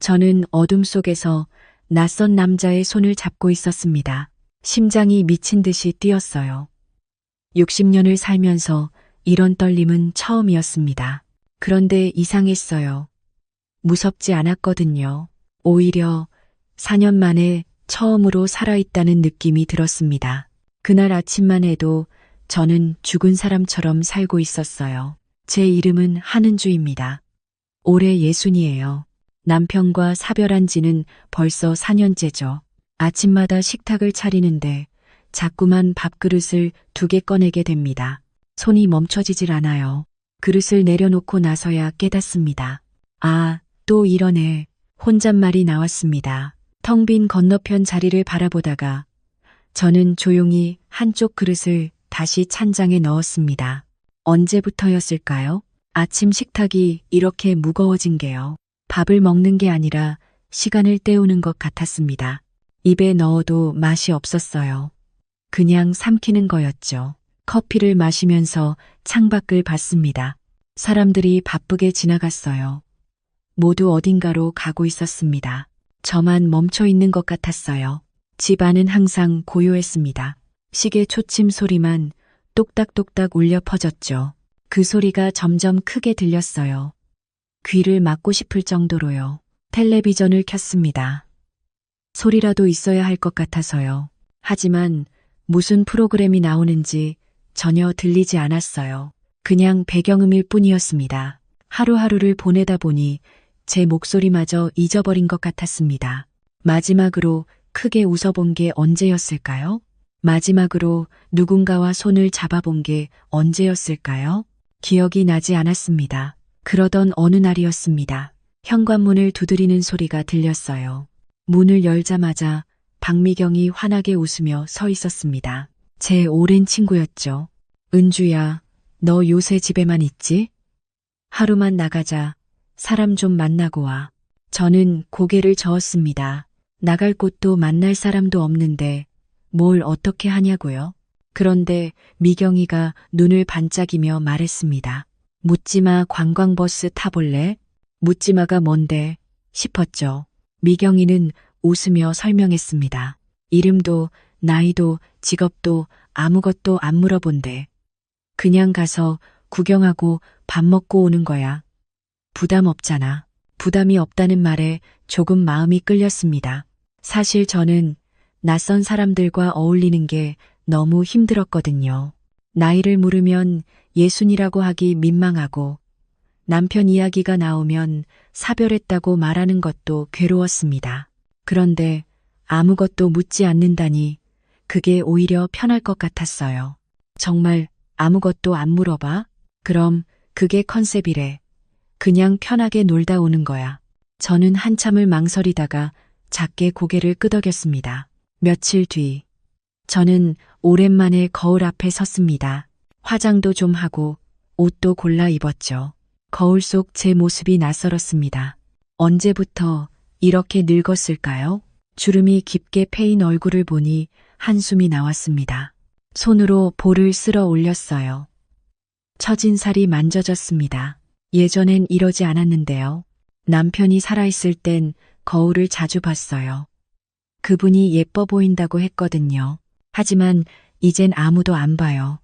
저는 어둠 속에서 낯선 남자의 손을 잡고 있었습니다. 심장이 미친 듯이 뛰었어요. 60년을 살면서 이런 떨림은 처음이었습니다. 그런데 이상했어요. 무섭지 않았거든요. 오히려 4년 만에 처음으로 살아있다는 느낌이 들었습니다. 그날 아침만 해도 저는 죽은 사람처럼 살고 있었어요. 제 이름은 한은주입니다. 올해 60이에요. 남편과 사별한 지는 벌써 4년째죠. 아침마다 식탁을 차리는데 자꾸만 밥그릇을 2개 꺼내게 됩니다. 손이 멈춰지질 않아요. 그릇을 내려놓고 나서야 깨닫습니다. 아, 또 이러네. 혼잣말이 나왔습니다. 텅 빈 건너편 자리를 바라보다가 저는 조용히 한쪽 그릇을 다시 찬장에 넣었습니다. 언제부터였을까요? 아침 식탁이 이렇게 무거워진 게요. 밥을 먹는 게 아니라 시간을 때우는 것 같았습니다. 입에 넣어도 맛이 없었어요. 그냥 삼키는 거였죠. 커피를 마시면서 창밖을 봤습니다. 사람들이 바쁘게 지나갔어요. 모두 어딘가로 가고 있었습니다. 저만 멈춰 있는 것 같았어요. 집 안은 항상 고요했습니다. 시계 초침 소리만 똑딱똑딱 울려 퍼졌죠. 그 소리가 점점 크게 들렸어요. 귀를 막고 싶을 정도로요. 텔레비전을 켰습니다. 소리라도 있어야 할 것 같아서요. 하지만 무슨 프로그램이 나오는지 전혀 들리지 않았어요. 그냥 배경음일 뿐이었습니다. 하루하루를 보내다 보니 제 목소리마저 잊어버린 것 같았습니다. 마지막으로 크게 웃어본 게 언제였을까요? 마지막으로 누군가와 손을 잡아본 게 언제였을까요? 기억이 나지 않았습니다. 그러던 어느 날이었습니다. 현관문을 두드리는 소리가 들렸어요. 문을 열자마자 박미경이 환하게 웃으며 서 있었습니다. 제 오랜 친구였죠. 은주야, 너 요새 집에만 있지? 하루만 나가자. 사람 좀 만나고 와. 저는 고개를 저었습니다. 나갈 곳도 만날 사람도 없는데 뭘 어떻게 하냐고요? 그런데 미경이가 눈을 반짝이며 말했습니다. 묻지마 관광버스 타볼래? 묻지마가 뭔데? 싶었죠. 미경이는 웃으며 설명했습니다. 이름도 나이도 직업도 아무것도 안 물어본대. 그냥 가서 구경하고 밥 먹고 오는 거야. 부담 없잖아. 부담이 없다는 말에 조금 마음이 끌렸습니다. 사실 저는 낯선 사람들과 어울리는 게 너무 힘들었거든요. 나이를 물으면 예순이라고 하기 민망하고 남편 이야기가 나오면 사별했다고 말하는 것도 괴로웠습니다. 그런데 아무것도 묻지 않는다니 그게 오히려 편할 것 같았어요. 정말 아무것도 안 물어봐? 그럼 그게 컨셉이래. 그냥 편하게 놀다 오는 거야. 저는 한참을 망설이다가 작게 고개를 끄덕였습니다. 며칠 뒤, 저는 오랜만에 거울 앞에 섰습니다. 화장도 좀 하고 옷도 골라 입었죠. 거울 속 제 모습이 낯설었습니다. 언제부터 이렇게 늙었을까요? 주름이 깊게 패인 얼굴을 보니 한숨이 나왔습니다. 손으로 볼을 쓸어 올렸어요. 처진 살이 만져졌습니다. 예전엔 이러지 않았는데요. 남편이 살아있을 땐 거울을 자주 봤어요. 그분이 예뻐 보인다고 했거든요. 하지만 이젠 아무도 안 봐요.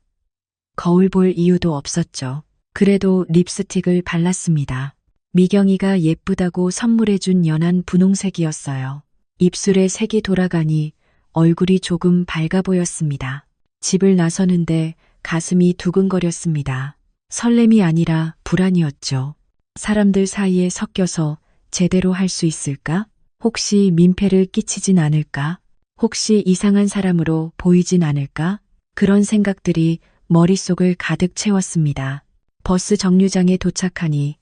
거울 볼 이유도 없었죠. 그래도 립스틱을 발랐습니다. 미경이가 예쁘다고 선물해준 연한 분홍색이었어요. 입술에 색이 돌아가니 얼굴이 조금 밝아 보였습니다. 집을 나서는데 가슴이 두근거렸습니다. 설렘이 아니라 불안이었죠. 사람들 사이에 섞여서 제대로 할 수 있을까? 혹시 민폐를 끼치진 않을까? 혹시 이상한 사람으로 보이진 않을까? 그런 생각들이 머릿속을 가득 채웠습니다. 버스 정류장에 도착하니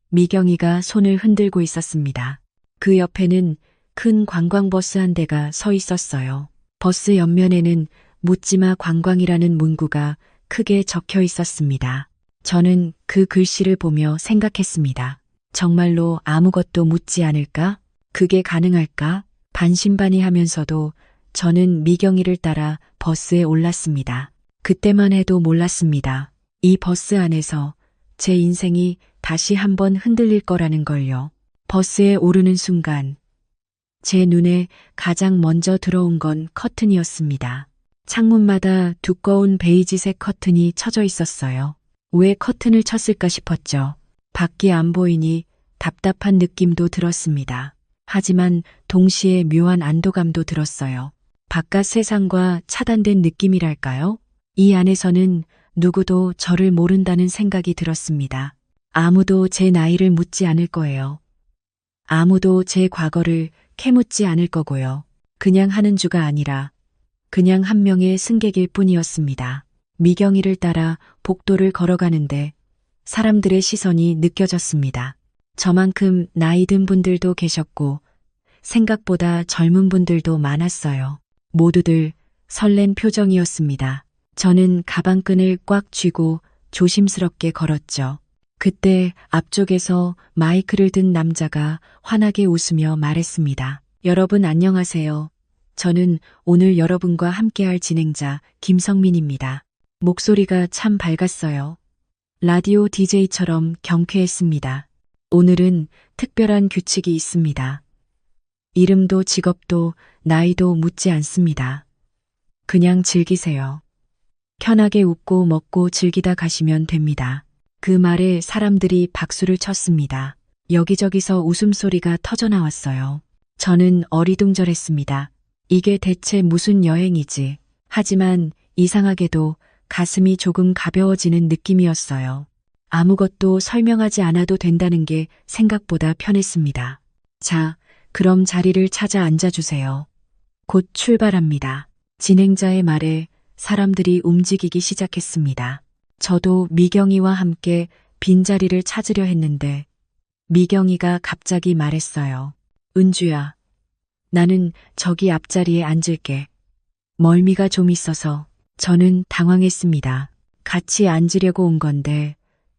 미경이가 손을 흔들고 있었습니다. 그 옆에는 큰 관광버스 한 대가 서 있었어요. 버스 옆면에는 묻지마 관광이라는 문구가 크게 적혀 있었습니다. 저는 그 글씨를 보며 생각했습니다. 정말로 아무것도 묻지 않을까? 그게 가능할까? 반신반의하면서도 저는 미경이를 따라 버스에 올랐습니다. 그때만 해도 몰랐습니다. 이 버스 안에서 제 인생이 다시 한번 흔들릴 거라는 걸요. 버스에 오르는 순간 제 눈에 가장 먼저 들어온 건 커튼이었습니다. 창문마다 두꺼운 베이지색 커튼이 쳐져 있었어요. 왜 커튼을 쳤을까 싶었죠. 밖이 안 보이니 답답한 느낌도 들었습니다. 하지만 동시에 묘한 안도감도 들었어요. 바깥 세상과 차단된 느낌이랄까요? 이 안에서는 누구도 저를 모른다는 생각이 들었습니다. 아무도 제 나이를 묻지 않을 거예요. 아무도 제 과거를 캐묻지 않을 거고요. 그냥 하는 주가 아니라 그냥 한 명의 승객일 뿐이었습니다. 미경이를 따라 복도를 걸어가는데 사람들의 시선이 느껴졌습니다. 저만큼 나이 든 분들도 계셨고 생각보다 젊은 분들도 많았어요. 모두들 설렌 표정이었습니다. 저는 가방끈을 꽉 쥐고 조심스럽게 걸었죠. 그때 앞쪽에서 마이크를 든 남자가 환하게 웃으며 말했습니다. 여러분 안녕하세요. 저는 오늘 여러분과 함께할 진행자 김성민입니다. 목소리가 참 밝았어요. 라디오 DJ처럼 경쾌했습니다. 오늘은 특별한 규칙이 있습니다. 이름도 직업도 나이도 묻지 않습니다. 그냥 즐기세요. 편하게 웃고 먹고 즐기다 가시면 됩니다. 그 말에 사람들이 박수를 쳤습니다. 여기저기서 웃음소리가 터져나왔어요. 저는 어리둥절했습니다. 이게 대체 무슨 여행이지? 하지만 이상하게도 가슴이 조금 가벼워지는 느낌이었어요. 아무것도 설명하지 않아도 된다는 게 생각보다 편했습니다. 자, 그럼 자리를 찾아 앉아주세요. 곧 출발합니다. 진행자의 말에 사람들이 움직이기 시작했습니다. 저도 미경이와 함께 빈자리를 찾으려 했는데 미경이가 갑자기 말했어요. 은주야, 나는 저기 앞자리에 앉을게. 멀미가 좀 있어서. 저는 당황했습니다. 같이 앉으려고 온 건데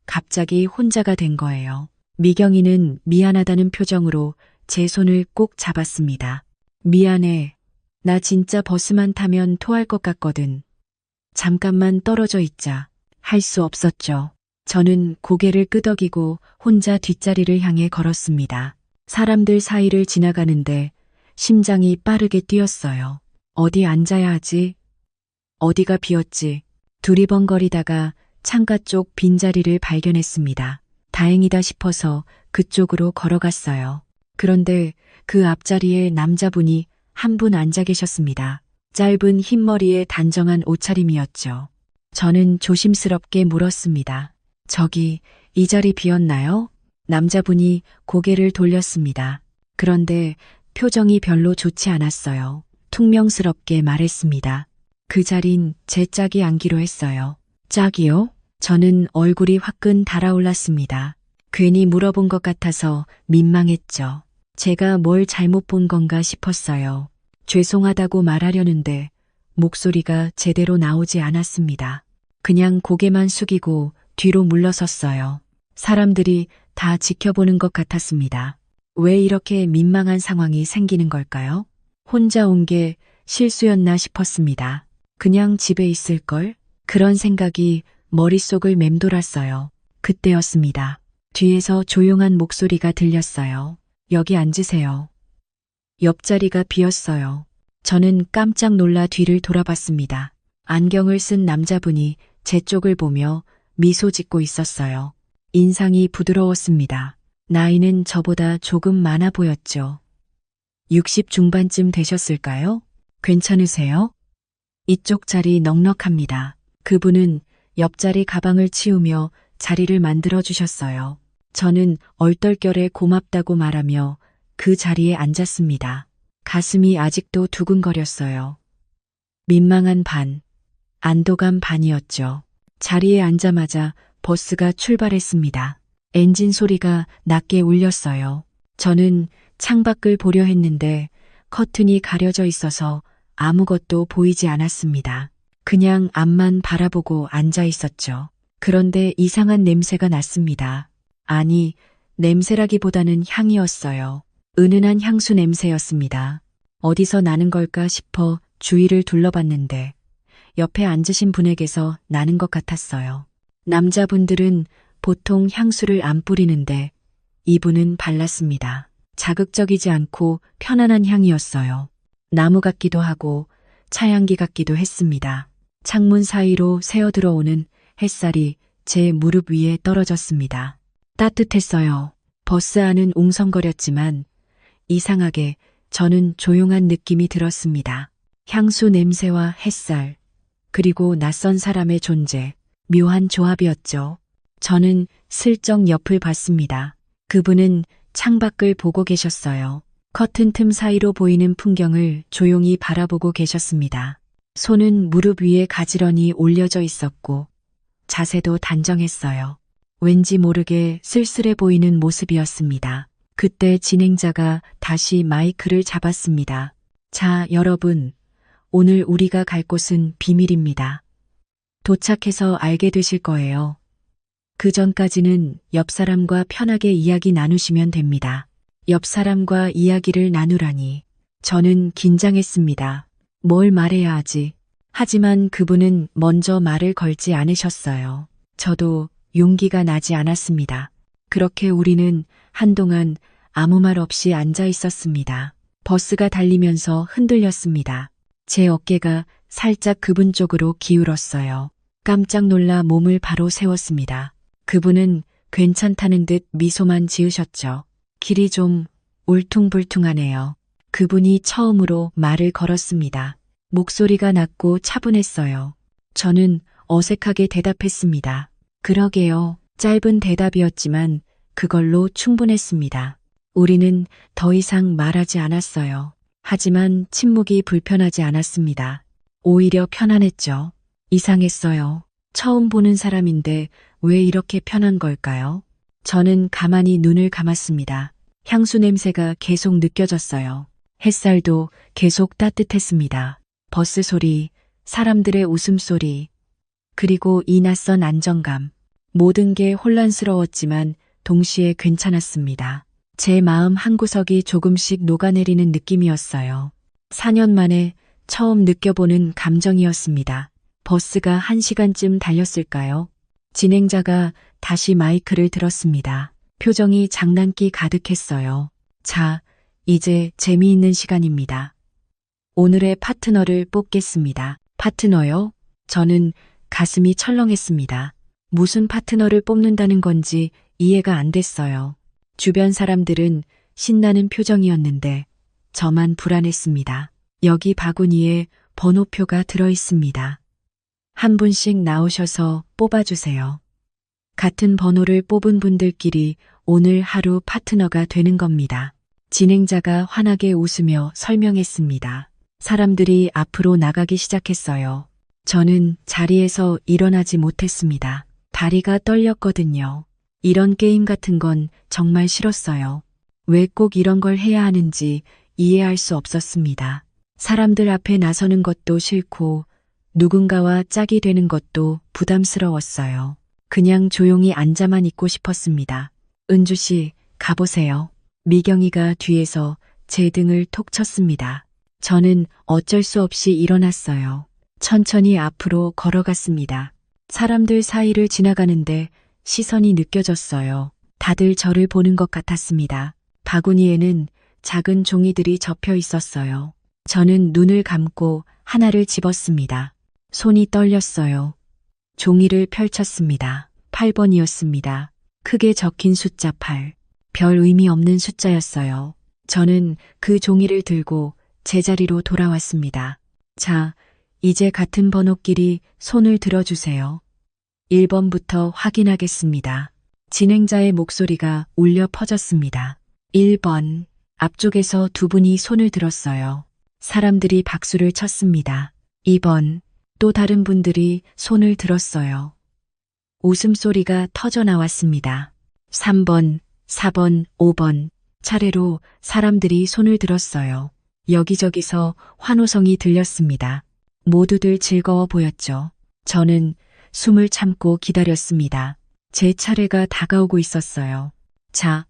갑자기 혼자가 된 거예요. 미경이는 미안하다는 표정으로 제 손을 꼭 잡았습니다. 미안해. 나 진짜 버스만 타면 토할 것 같거든. 잠깐만 떨어져 있자. 할 수 없었죠. 저는 고개를 끄덕이고 혼자 뒷자리를 향해 걸었습니다. 사람들 사이를 지나가는데 심장이 빠르게 뛰었어요. 어디 앉아야 하지? 어디가 비었지? 두리번거리다가 창가 쪽 빈자리를 발견했습니다. 다행이다 싶어서 그쪽으로 걸어갔어요. 그런데 그 앞자리에 남자분이 한 분 앉아 계셨습니다. 짧은 흰머리에 단정한 옷차림이었죠. 저는 조심스럽게 물었습니다. 저기, 이 자리 비었나요? 남자분이 고개를 돌렸습니다. 그런데 표정이 별로 좋지 않았어요. 퉁명스럽게 말했습니다. 그 자린 제 짝이 앉기로 했어요. 짝이요? 저는 얼굴이 화끈 달아올랐습니다. 괜히 물어본 것 같아서 민망했죠. 제가 뭘 잘못 본 건가 싶었어요. 죄송하다고 말하려는데 목소리가 제대로 나오지 않았습니다. 그냥 고개만 숙이고 뒤로 물러섰어요. 사람들이 다 지켜보는 것 같았습니다. 왜 이렇게 민망한 상황이 생기는 걸까요? 혼자 온 게 실수였나 싶었습니다. 그냥 집에 있을걸? 그런 생각이 머릿속을 맴돌았어요. 그때였습니다. 뒤에서 조용한 목소리가 들렸어요. 여기 앉으세요. 옆자리가 비었어요. 저는 깜짝 놀라 뒤를 돌아봤습니다. 안경을 쓴 남자분이 제 쪽을 보며 미소 짓고 있었어요. 인상이 부드러웠습니다. 나이는 저보다 조금 많아 보였죠. 60 중반쯤 되셨을까요? 괜찮으세요? 이쪽 자리 넉넉합니다. 그분은 옆자리 가방을 치우며 자리를 만들어 주셨어요. 저는 얼떨결에 고맙다고 말하며 그 자리에 앉았습니다. 가슴이 아직도 두근거렸어요. 민망한 반, 안도감 반이었죠. 자리에 앉자마자 버스가 출발했습니다. 엔진 소리가 낮게 울렸어요. 저는 창밖을 보려 했는데 커튼이 가려져 있어서 아무것도 보이지 않았습니다. 그냥 앞만 바라보고 앉아 있었죠. 그런데 이상한 냄새가 났습니다. 아니, 냄새라기보다는 향이었어요. 은은한 향수 냄새였습니다. 어디서 나는 걸까 싶어 주위를 둘러봤는데 옆에 앉으신 분에게서 나는 것 같았어요. 남자분들은 보통 향수를 안 뿌리는데 이분은 발랐습니다. 자극적이지 않고 편안한 향이었어요. 나무 같기도 하고 차향기 같기도 했습니다. 창문 사이로 새어 들어오는 햇살이 제 무릎 위에 떨어졌습니다. 따뜻했어요. 버스 안은 웅성거렸지만 이상하게 저는 조용한 느낌이 들었습니다. 향수 냄새와 햇살, 그리고 낯선 사람의 존재, 묘한 조합이었죠. 저는 슬쩍 옆을 봤습니다. 그분은 창밖을 보고 계셨어요. 커튼 틈 사이로 보이는 풍경을 조용히 바라보고 계셨습니다. 손은 무릎 위에 가지런히 올려져 있었고 자세도 단정했어요. 왠지 모르게 쓸쓸해 보이는 모습이었습니다. 그때 진행자가 다시 마이크를 잡았습니다. 자, 여러분. 오늘 우리가 갈 곳은 비밀입니다. 도착해서 알게 되실 거예요. 그 전까지는 옆 사람과 편하게 이야기 나누시면 됩니다. 옆 사람과 이야기를 나누라니. 저는 긴장했습니다. 뭘 말해야 하지? 하지만 그분은 먼저 말을 걸지 않으셨어요. 저도 용기가 나지 않았습니다. 그렇게 우리는 한동안 아무 말 없이 앉아 있었습니다. 버스가 달리면서 흔들렸습니다. 제 어깨가 살짝 그분 쪽으로 기울었어요. 깜짝 놀라 몸을 바로 세웠습니다. 그분은 괜찮다는 듯 미소만 지으셨죠. 길이 좀 울퉁불퉁하네요. 그분이 처음으로 말을 걸었습니다. 목소리가 낮고 차분했어요. 저는 어색하게 대답했습니다. 그러게요. 짧은 대답이었지만 그걸로 충분했습니다. 우리는 더 이상 말하지 않았어요. 하지만 침묵이 불편하지 않았습니다. 오히려 편안했죠. 이상했어요. 처음 보는 사람인데 왜 이렇게 편한 걸까요? 저는 가만히 눈을 감았습니다. 향수 냄새가 계속 느껴졌어요. 햇살도 계속 따뜻했습니다. 버스 소리, 사람들의 웃음소리, 그리고 이 낯선 안정감. 모든 게 혼란스러웠지만 동시에 괜찮았습니다. 제 마음 한구석이 조금씩 녹아내리는 느낌이었어요. 4년 만에 처음 느껴보는 감정이었습니다. 버스가 1시간쯤 달렸을까요? 진행자가 다시 마이크를 들었습니다. 표정이 장난기 가득했어요. 자, 이제 재미있는 시간입니다. 오늘의 파트너를 뽑겠습니다. 파트너요? 저는 가슴이 철렁했습니다. 무슨 파트너를 뽑는다는 건지 이해가 안 됐어요. 주변 사람들은 신나는 표정이었는데 저만 불안했습니다. 여기 바구니에 번호표가 들어 있습니다. 한 분씩 나오셔서 뽑아주세요. 같은 번호를 뽑은 분들끼리 오늘 하루 파트너가 되는 겁니다. 진행자가 환하게 웃으며 설명했습니다. 사람들이 앞으로 나가기 시작했어요. 저는 자리에서 일어나지 못했습니다. 다리가 떨렸거든요. 이런 게임 같은 건 정말 싫었어요. 왜 꼭 이런 걸 해야 하는지 이해할 수 없었습니다. 사람들 앞에 나서는 것도 싫고 누군가와 짝이 되는 것도 부담스러웠어요. 그냥 조용히 앉아만 있고 싶었습니다. 은주 씨, 가보세요. 미경이가 뒤에서 제 등을 톡 쳤습니다. 저는 어쩔 수 없이 일어났어요. 천천히 앞으로 걸어갔습니다. 사람들 사이를 지나가는데 시선이 느껴졌어요. 다들 저를 보는 것 같았습니다. 바구니에는 작은 종이들이 접혀 있었어요. 저는 눈을 감고 하나를 집었습니다. 손이 떨렸어요. 종이를 펼쳤습니다. 8번이었습니다. 크게 적힌 숫자 8. 별 의미 없는 숫자였어요. 저는 그 종이를 들고 제자리로 돌아왔습니다. 자, 이제 같은 번호끼리 손을 들어주세요. 1번부터 확인하겠습니다. 진행자의 목소리가 울려 퍼졌습니다. 1번. 앞쪽에서 두 분이 손을 들었어요. 사람들이 박수를 쳤습니다. 2번. 또 다른 분들이 손을 들었어요. 웃음소리가 터져 나왔습니다. 3번, 4번, 5번. 차례로 사람들이 손을 들었어요. 여기저기서 환호성이 들렸습니다. 모두들 즐거워 보였죠. 저는 숨을 참고 기다렸습니다. 제 차례가 다가오고 있었어요. 자,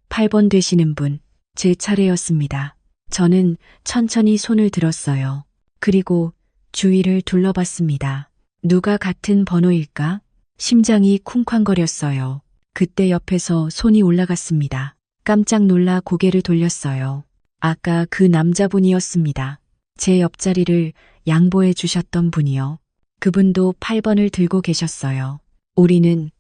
8번 되시는 분, 제 차례였습니다. 저는 천천히 손을 들었어요. 그리고 주위를 둘러봤습니다. 누가 같은 번호일까? 심장이 쿵쾅거렸어요. 그때 옆에서 손이 올라갔습니다. 깜짝 놀라 고개를 돌렸어요. 아까 그 남자분이었습니다. 제 옆자리를 양보해 주셨던 분이요. 그분도 8번을 들고 계셨어요. 우리는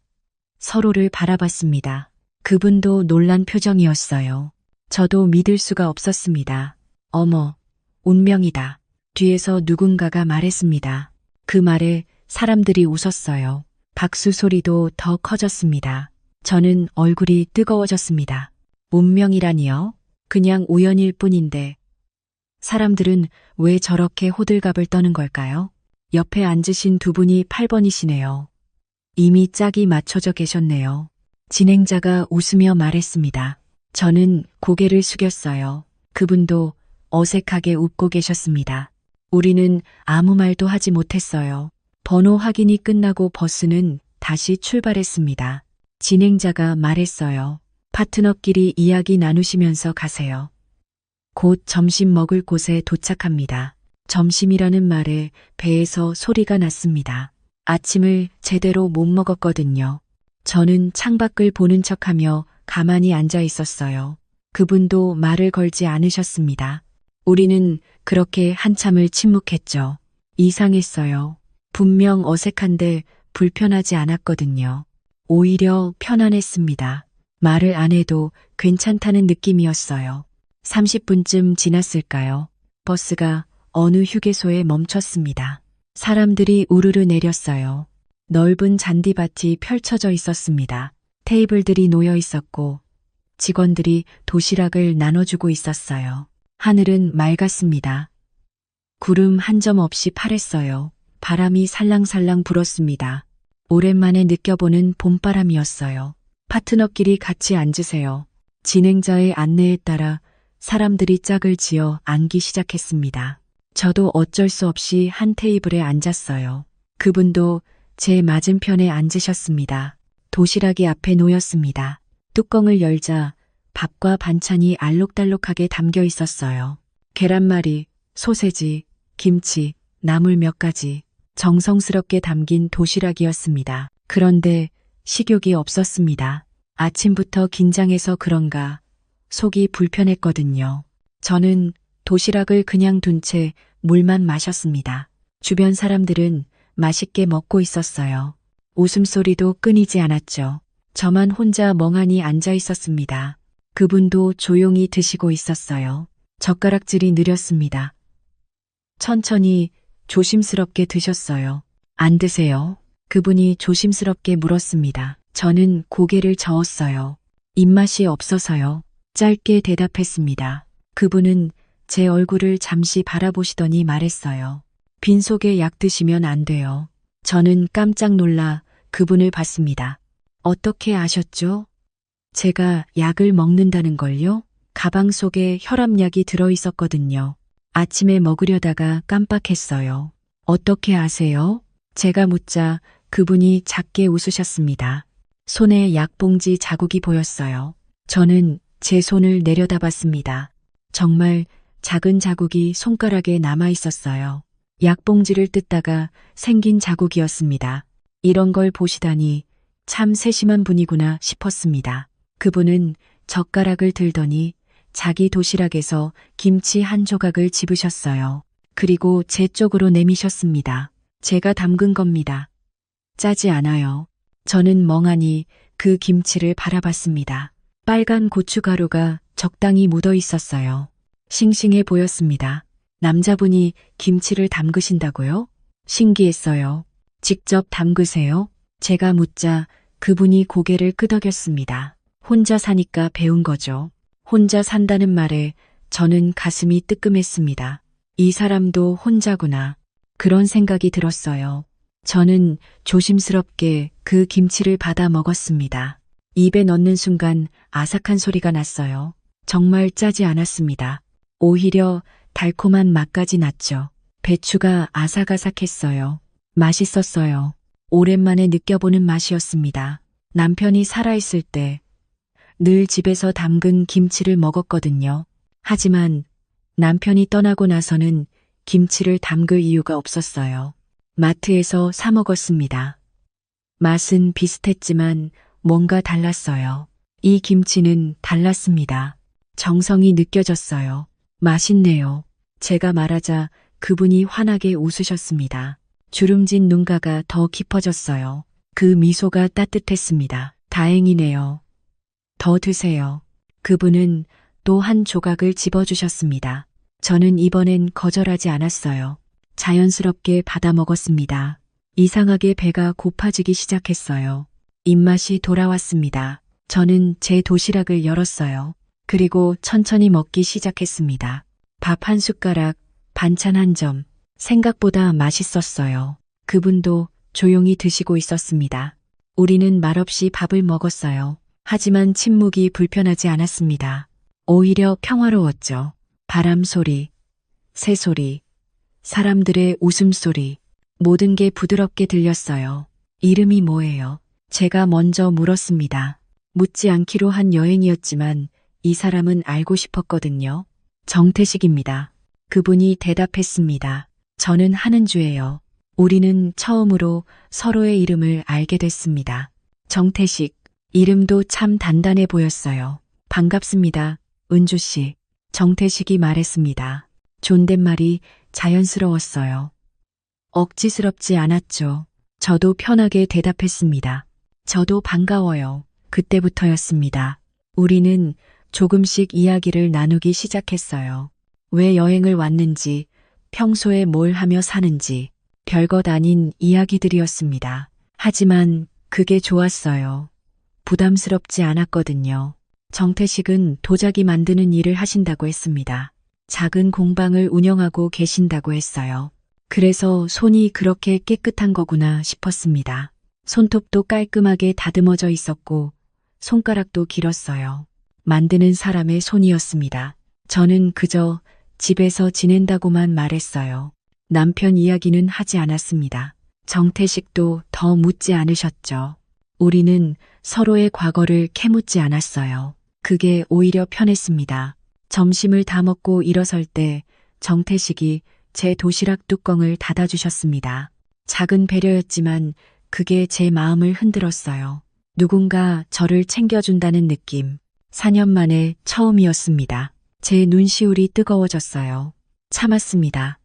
서로를 바라봤습니다. 그분도 놀란 표정이었어요. 저도 믿을 수가 없었습니다. 어머, 운명이다. 뒤에서 누군가가 말했습니다. 그 말에 사람들이 웃었어요. 박수 소리도 더 커졌습니다. 저는 얼굴이 뜨거워졌습니다. 운명이라니요? 그냥 우연일 뿐인데. 사람들은 왜 저렇게 호들갑을 떠는 걸까요? 옆에 앉으신 두 분이 8번이시네요. 이미 짝이 맞춰져 계셨네요. 진행자가 웃으며 말했습니다. 저는 고개를 숙였어요. 그분도 어색하게 웃고 계셨습니다. 우리는 아무 말도 하지 못했어요. 번호 확인이 끝나고 버스는 다시 출발했습니다. 진행자가 말했어요. 파트너끼리 이야기 나누시면서 가세요. 곧 점심 먹을 곳에 도착합니다. 점심이라는 말에 배에서 소리가 났습니다. 아침을 제대로 못 먹었거든요. 저는 창밖을 보는 척하며 가만히 앉아 있었어요. 그분도 말을 걸지 않으셨습니다. 우리는 그렇게 한참을 침묵했죠. 이상했어요. 분명 어색한데 불편하지 않았거든요. 오히려 편안했습니다. 말을 안 해도 괜찮다는 느낌이었어요. 30분쯤 지났을까요? 버스가 어느 휴게소에 멈췄습니다. 사람들이 우르르 내렸어요. 넓은 잔디밭이 펼쳐져 있었습니다. 테이블들이 놓여 있었고 직원들이 도시락을 나눠주고 있었어요. 하늘은 맑았습니다. 구름 한 점 없이 파랬어요. 바람이 살랑살랑 불었습니다. 오랜만에 느껴보는 봄바람이었어요. 파트너끼리 같이 앉으세요. 진행자의 안내에 따라 사람들이 짝을 지어 앉기 시작했습니다. 저도 어쩔 수 없이 한 테이블에 앉았어요. 그분도 제 맞은편에 앉으셨습니다. 도시락이 앞에 놓였습니다. 뚜껑을 열자 밥과 반찬이 알록달록하게 담겨 있었어요. 계란말이, 소세지, 김치, 나물 몇 가지 정성스럽게 담긴 도시락이었습니다. 그런데 식욕이 없었습니다. 아침부터 긴장해서 그런가 속이 불편했거든요. 저는 도시락을 그냥 둔 채 물만 마셨습니다. 주변 사람들은 맛있게 먹고 있었어요. 웃음소리도 끊이지 않았죠. 저만 혼자 멍하니 앉아 있었습니다. 그분도 조용히 드시고 있었어요. 젓가락질이 느렸습니다. 천천히 조심스럽게 드셨어요. 안 드세요? 그분이 조심스럽게 물었습니다. 저는 고개를 저었어요. 입맛이 없어서요. 짧게 대답했습니다. 그분은 제 얼굴을 잠시 바라보시더니 말했어요. 빈속에 약 드시면 안 돼요. 저는 깜짝 놀라 그분을 봤습니다. 어떻게 아셨죠? 제가 약을 먹는다는 걸요? 가방 속에 혈압약이 들어 있었거든요. 아침에 먹으려다가 깜빡했어요. 어떻게 아세요? 제가 묻자 그분이 작게 웃으셨습니다. 손에 약봉지 자국이 보였어요. 저는 제 손을 내려다봤습니다. 정말 작은 자국이 손가락에 남아 있었어요. 약봉지를 뜯다가 생긴 자국이었습니다. 이런 걸 보시다니 참 세심한 분이구나 싶었습니다. 그분은 젓가락을 들더니 자기 도시락에서 김치 한 조각을 집으셨어요. 그리고 제 쪽으로 내미셨습니다. 제가 담근 겁니다. 짜지 않아요. 저는 멍하니 그 김치를 바라봤습니다. 빨간 고춧가루가 적당히 묻어 있었어요. 싱싱해 보였습니다. 남자분이 김치를 담그신다고요? 신기했어요. 직접 담그세요? 제가 묻자 그분이 고개를 끄덕였습니다. 혼자 사니까 배운 거죠. 혼자 산다는 말에 저는 가슴이 뜨끔했습니다. 이 사람도 혼자구나. 그런 생각이 들었어요. 저는 조심스럽게 그 김치를 받아 먹었습니다. 입에 넣는 순간 아삭한 소리가 났어요. 정말 짜지 않았습니다. 오히려 달콤한 맛까지 났죠. 배추가 아삭아삭했어요. 맛있었어요. 오랜만에 느껴보는 맛이었습니다. 남편이 살아있을 때 늘 집에서 담근 김치를 먹었거든요. 하지만 남편이 떠나고 나서는 김치를 담글 이유가 없었어요. 마트에서 사 먹었습니다. 맛은 비슷했지만 뭔가 달랐어요. 이 김치는 달랐습니다. 정성이 느껴졌어요. 맛있네요. 제가 말하자 그분이 환하게 웃으셨습니다. 주름진 눈가가 더 깊어졌어요. 그 미소가 따뜻했습니다. 다행이네요. 더 드세요. 그분은 또 한 조각을 집어주셨습니다. 저는 이번엔 거절하지 않았어요. 자연스럽게 받아 먹었습니다. 이상하게 배가 고파지기 시작했어요. 입맛이 돌아왔습니다. 저는 제 도시락을 열었어요. 그리고 천천히 먹기 시작했습니다. 밥 한 숟가락, 반찬 한 점, 생각보다 맛있었어요. 그분도 조용히 드시고 있었습니다. 우리는 말없이 밥을 먹었어요. 하지만 침묵이 불편하지 않았습니다. 오히려 평화로웠죠. 바람 소리, 새 소리, 사람들의 웃음소리, 모든 게 부드럽게 들렸어요. 이름이 뭐예요? 제가 먼저 물었습니다. 묻지 않기로 한 여행이었지만 이 사람은 알고 싶었거든요. 정태식입니다. 그분이 대답했습니다. 저는 한은주예요. 우리는 처음으로 서로의 이름을 알게 됐습니다. 정태식, 이름도 참 단단해 보였어요. 반갑습니다, 은주 씨. 정태식이 말했습니다. 존댓말이 자연스러웠어요. 억지스럽지 않았죠. 저도 편하게 대답했습니다. 저도 반가워요. 그때부터였습니다. 우리는 조금씩 이야기를 나누기 시작했어요. 왜 여행을 왔는지, 평소에 뭘 하며 사는지, 별것 아닌 이야기들이었습니다. 하지만 그게 좋았어요. 부담스럽지 않았거든요. 정태식은 도자기 만드는 일을 하신다고 했습니다. 작은 공방을 운영하고 계신다고 했어요. 그래서 손이 그렇게 깨끗한 거구나 싶었습니다. 손톱도 깔끔하게 다듬어져 있었고 손가락도 길었어요. 만드는 사람의 손이었습니다. 저는 그저 집에서 지낸다고만 말했어요. 남편 이야기는 하지 않았습니다. 정태식도 더 묻지 않으셨죠. 우리는 서로의 과거를 캐묻지 않았어요. 그게 오히려 편했습니다. 점심을 다 먹고 일어설 때 정태식이 제 도시락 뚜껑을 닫아주셨습니다. 작은 배려였지만 그게 제 마음을 흔들었어요. 누군가 저를 챙겨준다는 느낌. 4년 만에 처음이었습니다. 제 눈시울이 뜨거워졌어요. 참았습니다.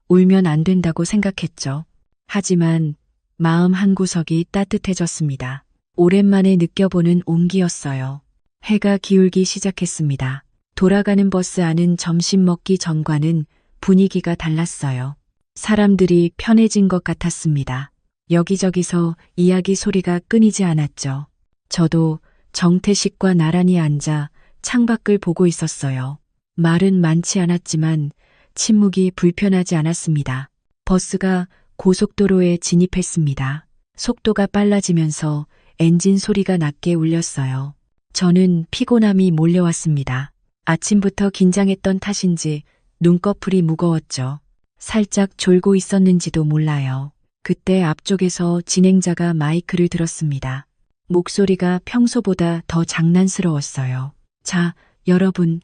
울면 안 된다고 생각했죠. 하지만 마음 한구석이 따뜻해졌습니다. 오랜만에 느껴보는 온기였어요. 해가 기울기 시작했습니다. 돌아가는 버스 안은 점심 먹기 전과는 분위기가 달랐어요. 사람들이 편해진 것 같았습니다. 여기저기서 이야기 소리가 끊이지 않았죠. 저도 정태식과 나란히 앉아 창밖을 보고 있었어요. 말은 많지 않았지만 침묵이 불편하지 않았습니다. 버스가 고속도로에 진입했습니다. 속도가 빨라지면서 엔진 소리가 낮게 울렸어요. 저는 피곤함이 몰려왔습니다. 아침부터 긴장했던 탓인지 눈꺼풀이 무거웠죠. 살짝 졸고 있었는지도 몰라요. 그때 앞쪽에서 진행자가 마이크를 들었습니다. 목소리가 평소보다 더 장난스러웠어요. 자, 여러분.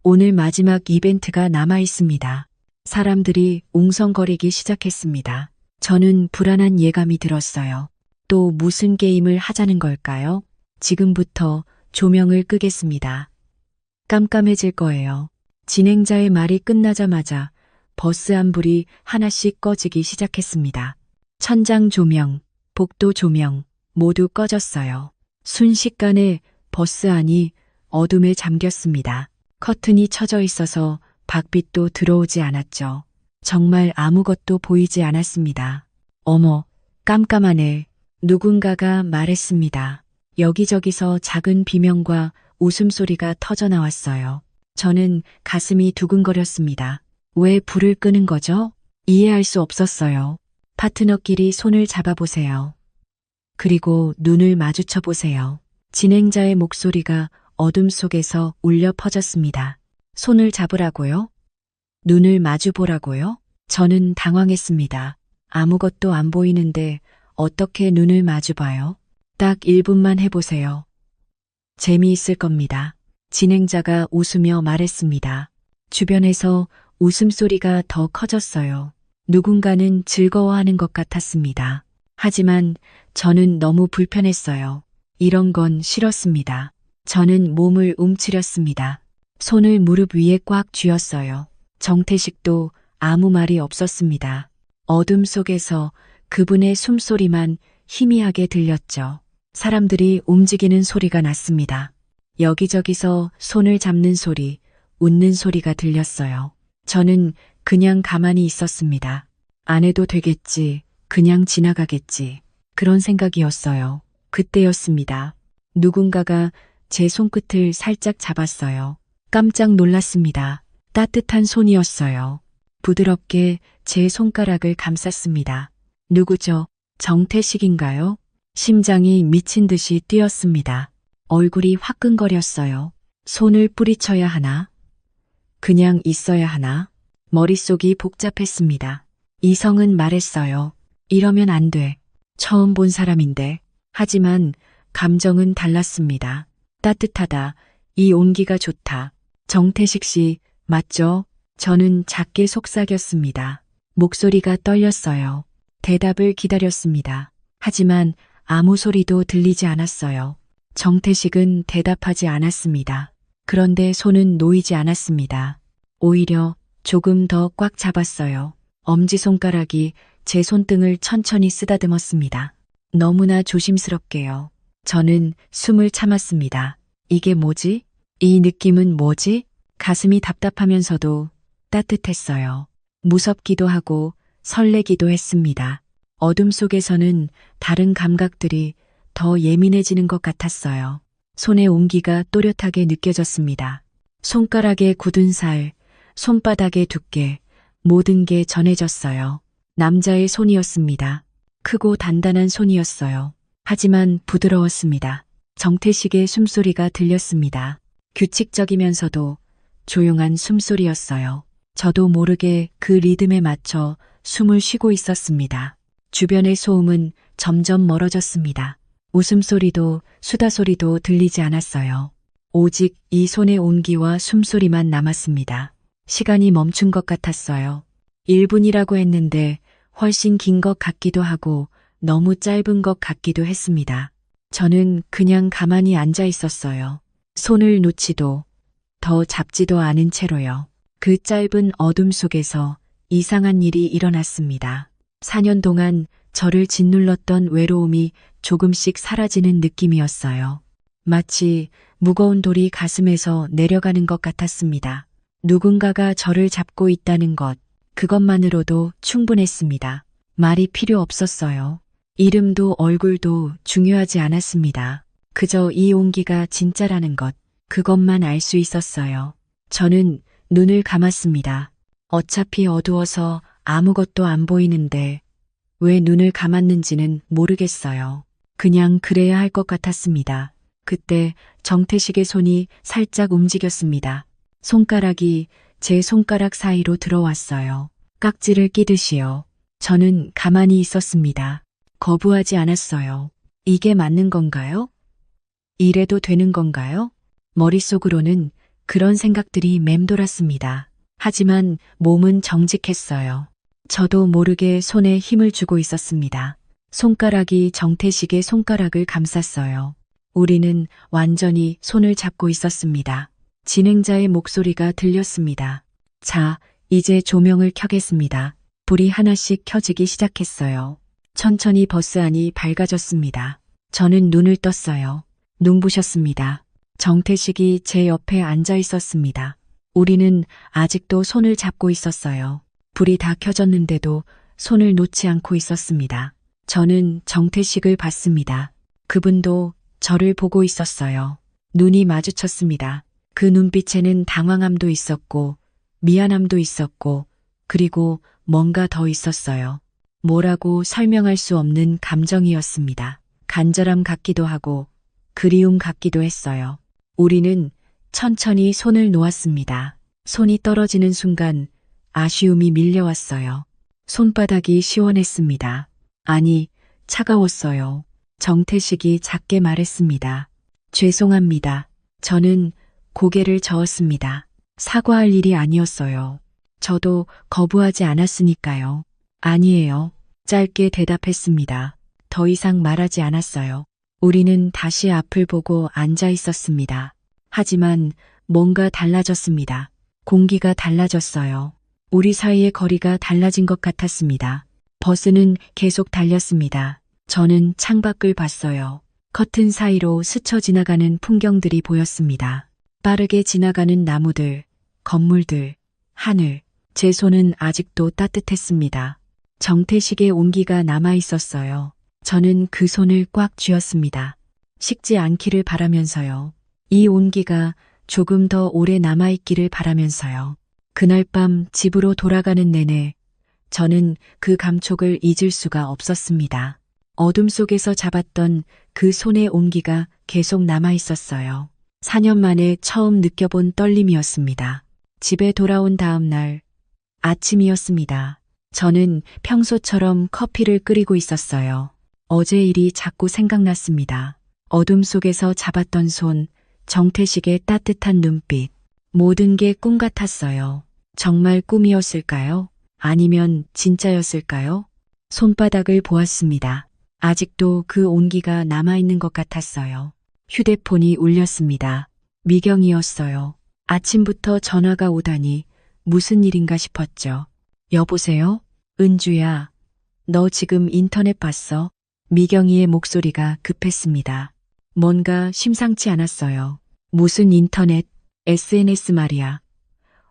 오늘 마지막 이벤트가 남아 있습니다. 사람들이 웅성거리기 시작했습니다. 저는 불안한 예감이 들었어요. 또 무슨 게임을 하자는 걸까요? 지금부터 조명을 끄겠습니다. 깜깜해질 거예요. 진행자의 말이 끝나자마자 버스 안불이 하나씩 꺼지기 시작했습니다. 천장 조명, 복도 조명 모두 꺼졌어요. 순식간에 버스 안이 어둠에 잠겼습니다. 커튼이 쳐져 있어서 밖빛도 들어오지 않았죠. 정말 아무것도 보이지 않았습니다. 어머, 깜깜하네. 누군가가 말했습니다. 여기저기서 작은 비명과 웃음소리가 터져 나왔어요. 저는 가슴이 두근거렸습니다. 왜 불을 끄는 거죠? 이해할 수 없었어요. 파트너끼리 손을 잡아보세요. 그리고 눈을 마주쳐 보세요. 진행자의 목소리가 어둠 속에서 울려 퍼졌습니다. 손을 잡으라고요? 눈을 마주 보라고요? 저는 당황했습니다. 아무것도 안 보이는데 어떻게 눈을 마주 봐요? 딱 1분만 해보세요. 재미있을 겁니다. 진행자가 웃으며 말했습니다. 주변에서 웃음소리가 더 커졌어요. 누군가는 즐거워하는 것 같았습니다. 하지만 저는 너무 불편했어요. 이런 건 싫었습니다. 저는 몸을 움츠렸습니다. 손을 무릎 위에 꽉 쥐었어요. 정태식도 아무 말이 없었습니다. 어둠 속에서 그분의 숨소리만 희미하게 들렸죠. 사람들이 움직이는 소리가 났습니다. 여기저기서 손을 잡는 소리, 웃는 소리가 들렸어요. 저는 그냥 가만히 있었습니다. 안 해도 되겠지, 그냥 지나가겠지. 그런 생각이었어요. 그때였습니다. 누군가가 제 손끝을 살짝 잡았어요. 깜짝 놀랐습니다. 따뜻한 손이었어요. 부드럽게 제 손가락을 감쌌습니다. 누구죠? 정태식인가요? 심장이 미친 듯이 뛰었습니다. 얼굴이 화끈거렸어요. 손을 뿌리쳐야 하나? 그냥 있어야 하나? 머릿속이 복잡했습니다. 이성은 말했어요. 이러면 안 돼. 처음 본 사람인데. 하지만 감정은 달랐습니다. 따뜻하다. 이 온기가 좋다. 정태식 씨, 맞죠? 저는 작게 속삭였습니다. 목소리가 떨렸어요. 대답을 기다렸습니다. 하지만 아무 소리도 들리지 않았어요. 정태식은 대답하지 않았습니다. 그런데 손은 놓이지 않았습니다. 오히려 조금 더 꽉 잡았어요. 엄지손가락이 제 손등을 천천히 쓰다듬었습니다. 너무나 조심스럽게요. 저는 숨을 참았습니다. 이게 뭐지? 이 느낌은 뭐지? 가슴이 답답하면서도 따뜻했어요. 무섭기도 하고 설레기도 했습니다. 어둠 속에서는 다른 감각들이 더 예민해지는 것 같았어요. 손의 온기가 또렷하게 느껴졌습니다. 손가락에 굳은 살, 손바닥의 두께, 모든 게 전해졌어요. 남자의 손이었습니다. 크고 단단한 손이었어요. 하지만 부드러웠습니다. 정태식의 숨소리가 들렸습니다. 규칙적이면서도 조용한 숨소리였어요. 저도 모르게 그 리듬에 맞춰 숨을 쉬고 있었습니다. 주변의 소음은 점점 멀어졌습니다. 웃음소리도 수다소리도 들리지 않았어요. 오직 이 손의 온기와 숨소리만 남았습니다. 시간이 멈춘 것 같았어요. 1분이라고 했는데 훨씬 긴 것 같기도 하고 너무 짧은 것 같기도 했습니다. 저는 그냥 가만히 앉아 있었어요. 손을 놓지도 더 잡지도 않은 채로요. 그 짧은 어둠 속에서 이상한 일이 일어났습니다. 4년 동안 저를 짓눌렀던 외로움이 조금씩 사라지는 느낌이었어요. 마치 무거운 돌이 가슴에서 내려가는 것 같았습니다. 누군가가 저를 잡고 있다는 것, 그것만으로도 충분했습니다. 말이 필요 없었어요. 이름도 얼굴도 중요하지 않았습니다. 그저 이 온기가 진짜라는 것, 그것만 알 수 있었어요. 저는 눈을 감았습니다. 어차피 어두워서 아무것도 안 보이는데 왜 눈을 감았는지는 모르겠어요. 그냥 그래야 할 것 같았습니다. 그때 정태식의 손이 살짝 움직였습니다. 손가락이 제 손가락 사이로 들어왔어요. 깍지를 끼듯이요. 저는 가만히 있었습니다. 거부하지 않았어요. 이게 맞는 건가요? 이래도 되는 건가요? 머릿속으로는 그런 생각들이 맴돌았습니다. 하지만 몸은 정직했어요. 저도 모르게 손에 힘을 주고 있었습니다. 손가락이 정태식의 손가락을 감쌌어요. 우리는 완전히 손을 잡고 있었습니다. 진행자의 목소리가 들렸습니다. 자, 이제 조명을 켜겠습니다. 불이 하나씩 켜지기 시작했어요. 천천히 버스 안이 밝아졌습니다. 저는 눈을 떴어요. 눈부셨습니다. 정태식이 제 옆에 앉아 있었습니다. 우리는 아직도 손을 잡고 있었어요. 불이 다 켜졌는데도 손을 놓지 않고 있었습니다. 저는 정태식을 봤습니다. 그분도 저를 보고 있었어요. 눈이 마주쳤습니다. 그 눈빛에는 당황함도 있었고, 미안함도 있었고, 그리고 뭔가 더 있었어요. 뭐라고 설명할 수 없는 감정이었습니다. 간절함 같기도 하고, 그리움 같기도 했어요. 우리는 천천히 손을 놓았습니다. 손이 떨어지는 순간 아쉬움이 밀려왔어요. 손바닥이 시원했습니다. 아니, 차가웠어요. 정태식이 작게 말했습니다. 죄송합니다. 저는 고개를 저었습니다. 사과할 일이 아니었어요. 저도 거부하지 않았으니까요. 아니에요. 짧게 대답했습니다. 더 이상 말하지 않았어요. 우리는 다시 앞을 보고 앉아 있었습니다. 하지만 뭔가 달라졌습니다. 공기가 달라졌어요. 우리 사이의 거리가 달라진 것 같았습니다. 버스는 계속 달렸습니다. 저는 창밖을 봤어요. 커튼 사이로 스쳐 지나가는 풍경들이 보였습니다. 빠르게 지나가는 나무들, 건물들, 하늘. 제 손은 아직도 따뜻했습니다. 정태식의 온기가 남아 있었어요. 저는 그 손을 꽉 쥐었습니다. 식지 않기를 바라면서요. 이 온기가 조금 더 오래 남아있기를 바라면서요. 그날 밤 집으로 돌아가는 내내 저는 그 감촉을 잊을 수가 없었습니다. 어둠 속에서 잡았던 그 손의 온기가 계속 남아 있었어요. 4년 만에 처음 느껴본 떨림이었습니다. 집에 돌아온 다음 날 아침이었습니다. 저는 평소처럼 커피를 끓이고 있었어요. 어제 일이 자꾸 생각났습니다. 어둠 속에서 잡았던 손, 정태식의 따뜻한 눈빛. 모든 게 꿈 같았어요. 정말 꿈이었을까요? 아니면 진짜였을까요? 손바닥을 보았습니다. 아직도 그 온기가 남아있는 것 같았어요. 휴대폰이 울렸습니다. 미경이었어요. 아침부터 전화가 오다니 무슨 일인가 싶었죠. 여보세요? 은주야, 너 지금 인터넷 봤어? 미경이의 목소리가 급했습니다. 뭔가 심상치 않았어요. 무슨 인터넷, SNS 말이야.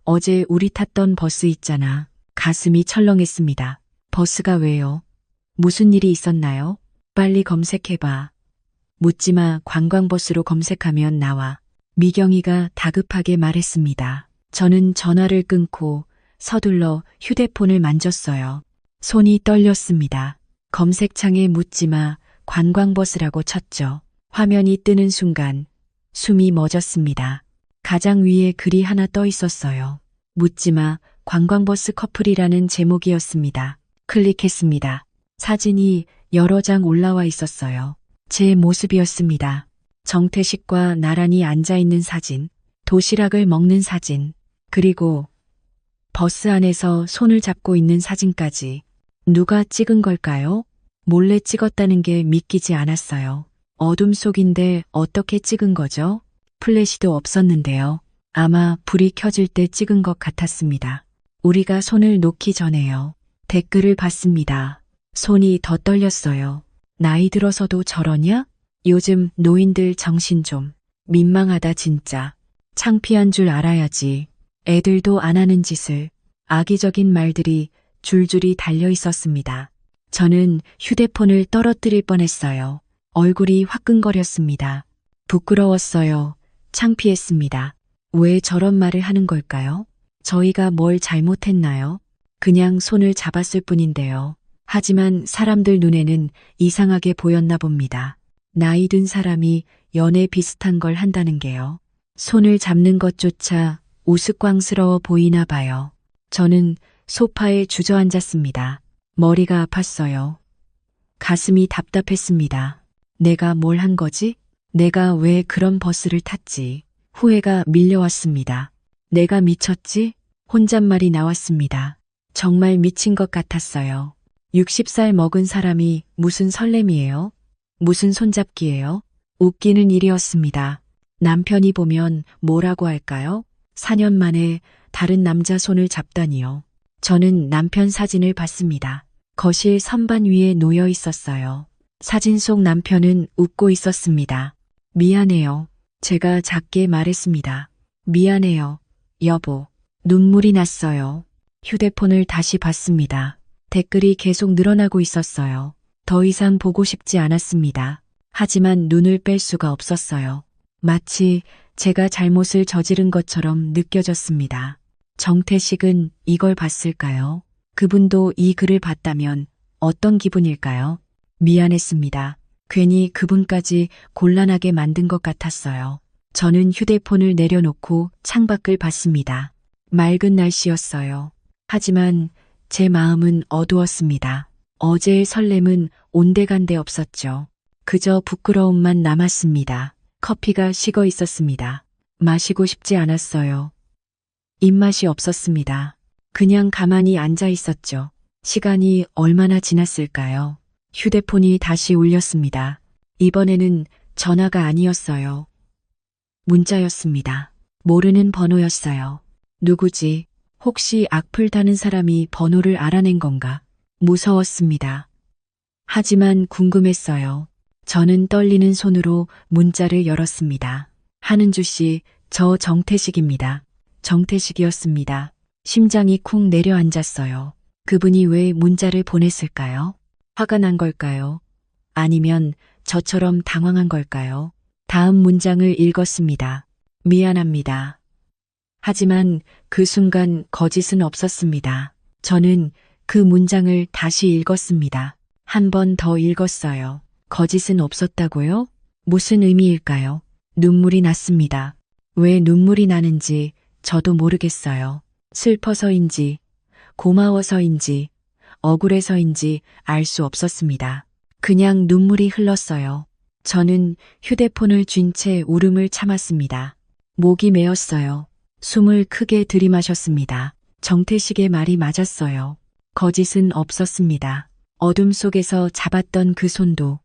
어제 우리 탔던 버스 있잖아. 가슴이 철렁했습니다. 버스가 왜요? 무슨 일이 있었나요? 빨리 검색해봐. 묻지마 관광버스로 검색하면 나와. 미경이가 다급하게 말했습니다. 저는 전화를 끊고 서둘러 휴대폰을 만졌어요. 손이 떨렸습니다. 검색창에 묻지마 관광버스라고 쳤죠. 화면이 뜨는 순간 숨이 멎었습니다. 가장 위에 글이 하나 떠 있었어요. 묻지마 관광버스 커플이라는 제목이었습니다. 클릭했습니다. 사진이 여러 장 올라와 있었어요. 제 모습이었습니다. 정태식과 나란히 앉아있는 사진, 도시락을 먹는 사진, 그리고 버스 안에서 손을 잡고 있는 사진까지. 누가 찍은 걸까요? 몰래 찍었다는 게 믿기지 않았어요. 어둠 속인데 어떻게 찍은 거죠? 플래시도 없었는데요. 아마 불이 켜질 때 찍은 것 같았습니다. 우리가 손을 놓기 전에요. 댓글을 봤습니다. 손이 더 떨렸어요. 나이 들어서도 저러냐? 요즘 노인들 정신 좀. 민망하다 진짜. 창피한 줄 알아야지. 애들도 안 하는 짓을. 악의적인 말들이 줄줄이 달려 있었습니다. 저는 휴대폰을 떨어뜨릴 뻔했어요. 얼굴이 화끈거렸습니다. 부끄러웠어요. 창피했습니다. 왜 저런 말을 하는 걸까요? 저희가 뭘 잘못했나요? 그냥 손을 잡았을 뿐인데요. 하지만 사람들 눈에는 이상하게 보였나 봅니다. 나이 든 사람이 연애 비슷한 걸 한다는 게요. 손을 잡는 것조차 우스꽝스러워 보이나 봐요. 저는 소파에 주저앉았습니다. 머리가 아팠어요. 가슴이 답답했습니다. 내가 뭘 한 거지? 내가 왜 그런 버스를 탔지? 후회가 밀려왔습니다. 내가 미쳤지? 혼잣말이 나왔습니다. 정말 미친 것 같았어요. 60살 먹은 사람이 무슨 설렘이에요? 무슨 손잡기예요? 웃기는 일이었습니다. 남편이 보면 뭐라고 할까요? 4년 만에 다른 남자 손을 잡다니요. 저는 남편 사진을 봤습니다. 거실 선반 위에 놓여 있었어요. 사진 속 남편은 웃고 있었습니다. 미안해요. 제가 작게 말했습니다. 미안해요, 여보. 눈물이 났어요. 휴대폰을 다시 봤습니다. 댓글이 계속 늘어나고 있었어요. 더 이상 보고 싶지 않았습니다. 하지만 눈을 뺄 수가 없었어요. 마치 제가 잘못을 저지른 것처럼 느껴졌습니다. 정태식은 이걸 봤을까요? 그분도 이 글을 봤다면 어떤 기분일까요? 미안했습니다. 괜히 그분까지 곤란하게 만든 것 같았어요. 저는 휴대폰을 내려놓고 창밖을 봤습니다. 맑은 날씨였어요. 하지만 제 마음은 어두웠습니다. 어제의 설렘은 온데간데 없었죠. 그저 부끄러움만 남았습니다. 커피가 식어 있었습니다. 마시고 싶지 않았어요. 입맛이 없었습니다. 그냥 가만히 앉아 있었죠. 시간이 얼마나 지났을까요? 휴대폰이 다시 울렸습니다. 이번에는 전화가 아니었어요. 문자였습니다. 모르는 번호였어요. 누구지? 혹시 악플 다는 사람이 번호를 알아낸 건가? 무서웠습니다. 하지만 궁금했어요. 저는 떨리는 손으로 문자를 열었습니다. 한은주 씨, 저 정태식입니다. 정태식이었습니다. 심장이 쿵 내려앉았어요. 그분이 왜 문자를 보냈을까요? 화가 난 걸까요? 아니면 저처럼 당황한 걸까요? 다음 문장을 읽었습니다. 미안합니다. 하지만 그 순간 거짓은 없었습니다. 저는 그 문장을 다시 읽었습니다. 한 번 더 읽었어요. 거짓은 없었다고요? 무슨 의미일까요? 눈물이 났습니다. 왜 눈물이 나는지 저도 모르겠어요. 슬퍼서인지, 고마워서인지, 억울해서인지 알 수 없었습니다. 그냥 눈물이 흘렀어요. 저는 휴대폰을 쥔 채 울음을 참았습니다. 목이 메었어요. 숨을 크게 들이마셨습니다. 정태식의 말이 맞았어요. 거짓은 없었습니다. 어둠 속에서 잡았던 그 손도,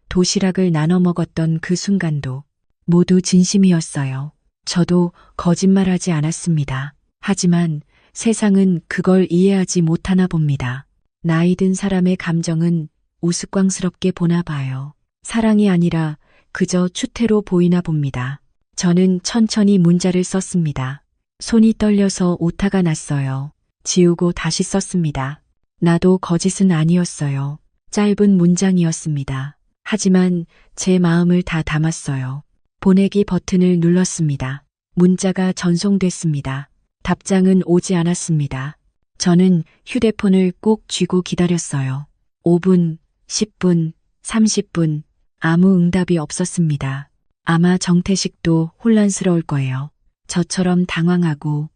도시락을 나눠 먹었던 그 순간도 모두 진심이었어요. 저도 거짓말하지 않았습니다. 하지만 세상은 그걸 이해하지 못하나 봅니다. 나이 든 사람의 감정은 우스꽝스럽게 보나 봐요. 사랑이 아니라 그저 추태로 보이나 봅니다. 저는 천천히 문자를 썼습니다. 손이 떨려서 오타가 났어요. 지우고 다시 썼습니다. 나도 거짓은 아니었어요. 짧은 문장이었습니다. 하지만 제 마음을 다 담았어요. 보내기 버튼을 눌렀습니다. 문자가 전송됐습니다. 답장은 오지 않았습니다. 저는 휴대폰을 꼭 쥐고 기다렸어요. 5분, 10분, 30분, 아무 응답이 없었습니다. 아마 정태식도 혼란스러울 거예요. 저처럼 당황하고,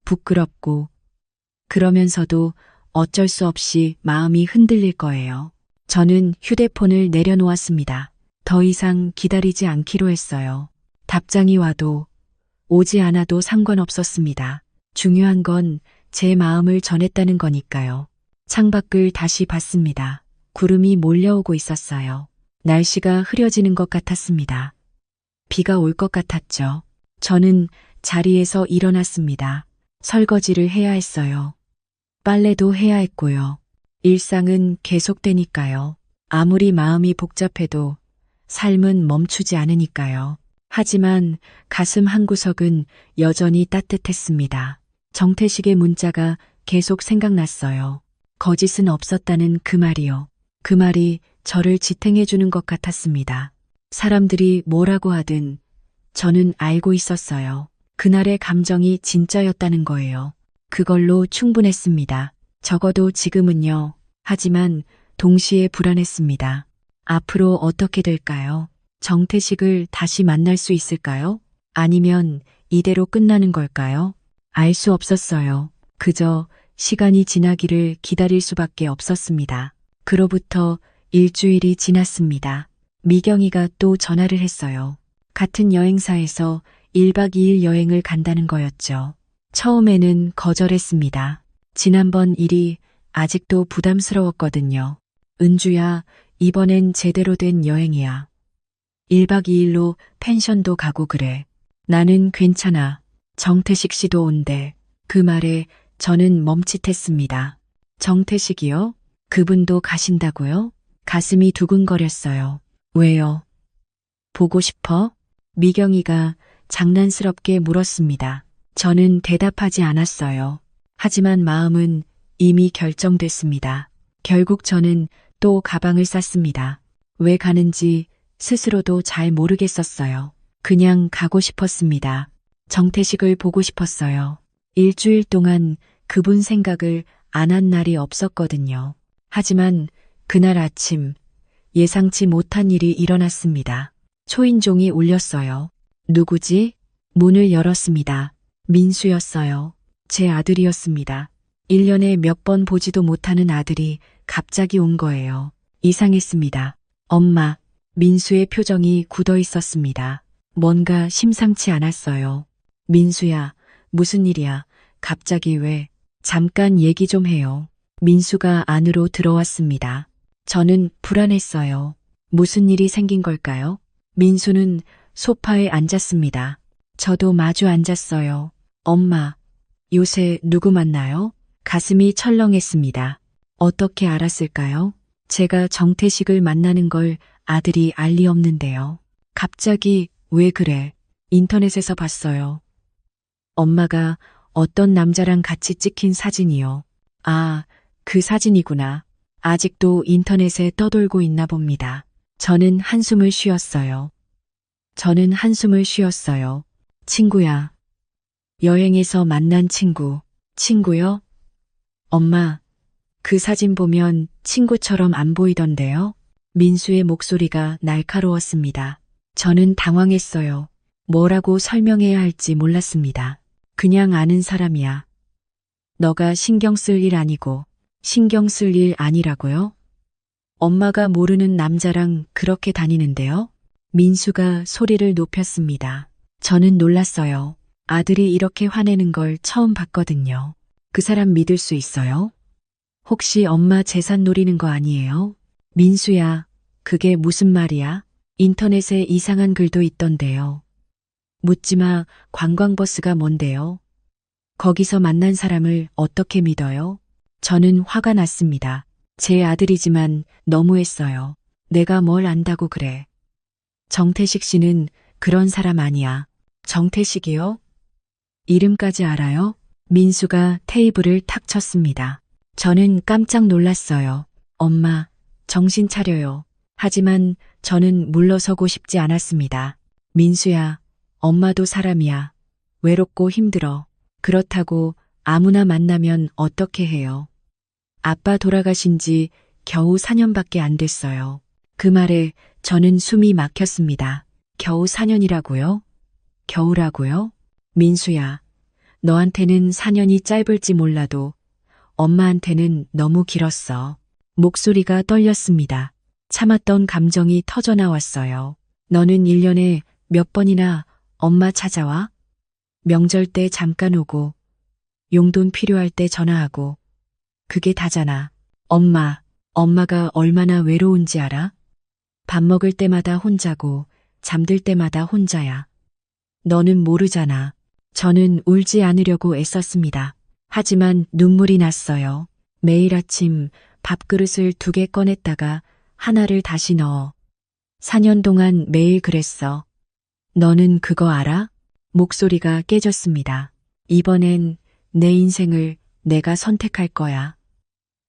부끄럽고, 그러면서도 어쩔 수 없이 마음이 흔들릴 거예요. 저는 휴대폰을 내려놓았습니다. 더 이상 기다리지 않기로 했어요. 답장이 와도 오지 않아도 상관없었습니다. 중요한 건 제 마음을 전했다는 거니까요. 창밖을 다시 봤습니다. 구름이 몰려오고 있었어요. 날씨가 흐려지는 것 같았습니다. 비가 올 것 같았죠. 저는 자리에서 일어났습니다. 설거지를 해야 했어요. 빨래도 해야 했고요. 일상은 계속되니까요. 아무리 마음이 복잡해도 삶은 멈추지 않으니까요. 하지만 가슴 한구석은 여전히 따뜻했습니다. 정태식의 문자가 계속 생각났어요. 거짓은 없었다는 그 말이요. 그 말이 저를 지탱해 주는 것 같았습니다. 사람들이 뭐라고 하든 저는 알고 있었어요. 그날의 감정이 진짜였다는 거예요. 그걸로 충분했습니다. 적어도 지금은요. 하지만 동시에 불안했습니다. 앞으로 어떻게 될까요? 정태식을 다시 만날 수 있을까요? 아니면 이대로 끝나는 걸까요? 알 수 없었어요. 그저 시간이 지나기를 기다릴 수밖에 없었습니다. 그로부터 일주일이 지났습니다. 미경이가 또 전화를 했어요. 같은 여행사에서 1박 2일 여행을 간다는 거였죠. 처음에는 거절했습니다. 지난번 일이 아직도 부담스러웠거든요. 은주야, 이번엔 제대로 된 여행이야. 1박 2일로 펜션도 가고 그래. 나는 괜찮아. 정태식 씨도 온대. 그 말에 저는 멈칫했습니다. 정태식이요? 그분도 가신다고요? 가슴이 두근거렸어요. 왜요? 보고 싶어? 미경이가 장난스럽게 물었습니다. 저는 대답하지 않았어요. 하지만 마음은 이미 결정됐습니다. 결국 저는 또 가방을 쌌습니다. 왜 가는지 스스로도 잘 모르겠었어요. 그냥 가고 싶었습니다. 정태식을 보고 싶었어요. 일주일 동안 그분 생각을 안 한 날이 없었거든요. 하지만 그날 아침 예상치 못한 일이 일어났습니다. 초인종이 울렸어요. 누구지? 문을 열었습니다. 민수였어요. 제 아들이었습니다. 1년에 몇 번 보지도 못하는 아들이 갑자기 온 거예요. 이상했습니다. 엄마, 민수의 표정이 굳어 있었습니다. 뭔가 심상치 않았어요. 민수야, 무슨 일이야? 갑자기 왜? 잠깐 얘기 좀 해요. 민수가 안으로 들어왔습니다. 저는 불안했어요. 무슨 일이 생긴 걸까요? 민수는 소파에 앉았습니다. 저도 마주 앉았어요. 엄마, 요새 누구 만나요? 가슴이 철렁했습니다. 어떻게 알았을까요? 제가 정태식을 만나는 걸 아들이 알 리 없는데요. 갑자기 왜 그래? 인터넷에서 봤어요. 엄마가 어떤 남자랑 같이 찍힌 사진이요. 아, 그 사진이구나. 아직도 인터넷에 떠돌고 있나 봅니다. 저는 한숨을 쉬었어요. 친구야. 여행에서 만난 친구. 친구요? 엄마, 그 사진 보면 친구처럼 안 보이던데요? 민수의 목소리가 날카로웠습니다. 저는 당황했어요. 뭐라고 설명해야 할지 몰랐습니다. 그냥 아는 사람이야. 너가 신경 쓸 일 아니고, 신경 쓸 일 아니라고요? 엄마가 모르는 남자랑 그렇게 다니는데요? 민수가 소리를 높였습니다. 저는 놀랐어요. 아들이 이렇게 화내는 걸 처음 봤거든요. 그 사람 믿을 수 있어요? 혹시 엄마 재산 노리는 거 아니에요? 민수야, 그게 무슨 말이야? 인터넷에 이상한 글도 있던데요. 묻지마, 관광버스가 뭔데요? 거기서 만난 사람을 어떻게 믿어요? 저는 화가 났습니다. 제 아들이지만 너무했어요. 내가 뭘 안다고 그래. 정태식 씨는 그런 사람 아니야. 정태식이요? 이름까지 알아요? 민수가 테이블을 탁 쳤습니다. 저는 깜짝 놀랐어요. 엄마, 정신 차려요. 하지만 저는 물러서고 싶지 않았습니다. 민수야, 엄마도 사람이야. 외롭고 힘들어. 그렇다고 아무나 만나면 어떻게 해요? 아빠 돌아가신 지 겨우 4년밖에 안 됐어요. 그 말에 저는 숨이 막혔습니다. 겨우 4년이라고요? 겨우라고요? 민수야, 너한테는 4년이 짧을지 몰라도 엄마한테는 너무 길었어. 목소리가 떨렸습니다. 참았던 감정이 터져나왔어요. 너는 1년에 몇 번이나 엄마 찾아와? 명절 때 잠깐 오고, 용돈 필요할 때 전화하고, 그게 다잖아. 엄마가 얼마나 외로운지 알아? 밥 먹을 때마다 혼자고, 잠들 때마다 혼자야. 너는 모르잖아. 저는 울지 않으려고 애썼습니다. 하지만 눈물이 났어요. 매일 아침 밥그릇을 2개 꺼냈다가 하나를 다시 넣어. 4년 동안 매일 그랬어. 너는 그거 알아? 목소리가 깨졌습니다. 이번엔 내 인생을 내가 선택할 거야.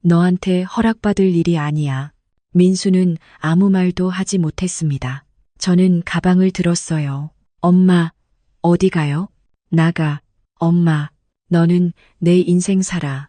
너한테 허락받을 일이 아니야. 민수는 아무 말도 하지 못했습니다. 저는 가방을 들었어요. 엄마, 어디 가요? 나가. 엄마, 너는 내 인생 살아.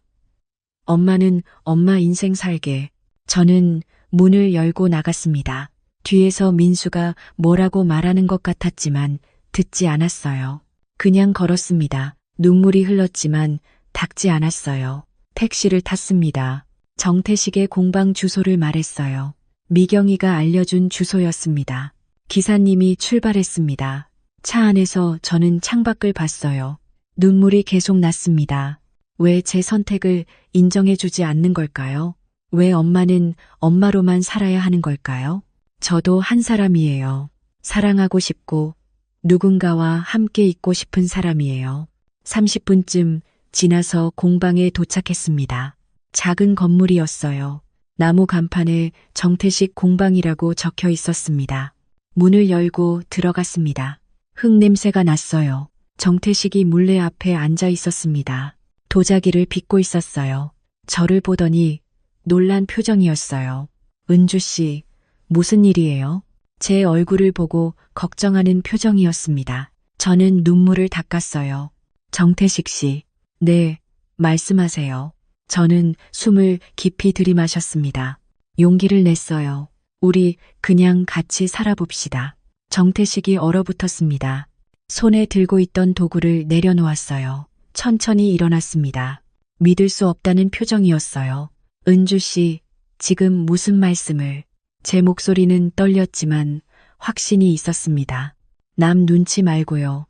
엄마는 엄마 인생 살게. 저는 문을 열고 나갔습니다. 뒤에서 민수가 뭐라고 말하는 것 같았지만 듣지 않았어요. 그냥 걸었습니다. 눈물이 흘렀지만 닦지 않았어요. 택시를 탔습니다. 정태식의 공방 주소를 말했어요. 미경이가 알려준 주소였습니다. 기사님이 출발했습니다. 차 안에서 저는 창밖을 봤어요. 눈물이 계속 났습니다. 왜 제 선택을 인정해주지 않는 걸까요? 왜 엄마는 엄마로만 살아야 하는 걸까요? 저도 한 사람이에요. 사랑하고 싶고 누군가와 함께 있고 싶은 사람이에요. 30분쯤 지나서 공방에 도착했습니다. 작은 건물이었어요. 나무 간판에 정태식 공방이라고 적혀 있었습니다. 문을 열고 들어갔습니다. 흙냄새가 났어요. 정태식이 물레 앞에 앉아 있었습니다. 도자기를 빚고 있었어요. 저를 보더니 놀란 표정이었어요. 은주 씨, 무슨 일이에요? 제 얼굴을 보고 걱정하는 표정이었습니다. 저는 눈물을 닦았어요. 정태식 씨, 네, 말씀하세요. 저는 숨을 깊이 들이마셨습니다. 용기를 냈어요. 우리 그냥 같이 살아봅시다. 정태식이 얼어붙었습니다. 손에 들고 있던 도구를 내려놓았어요. 천천히 일어났습니다. 믿을 수 없다는 표정이었어요. 은주 씨, 지금 무슨 말씀을? 제 목소리는 떨렸지만 확신이 있었습니다. 남 눈치 말고요.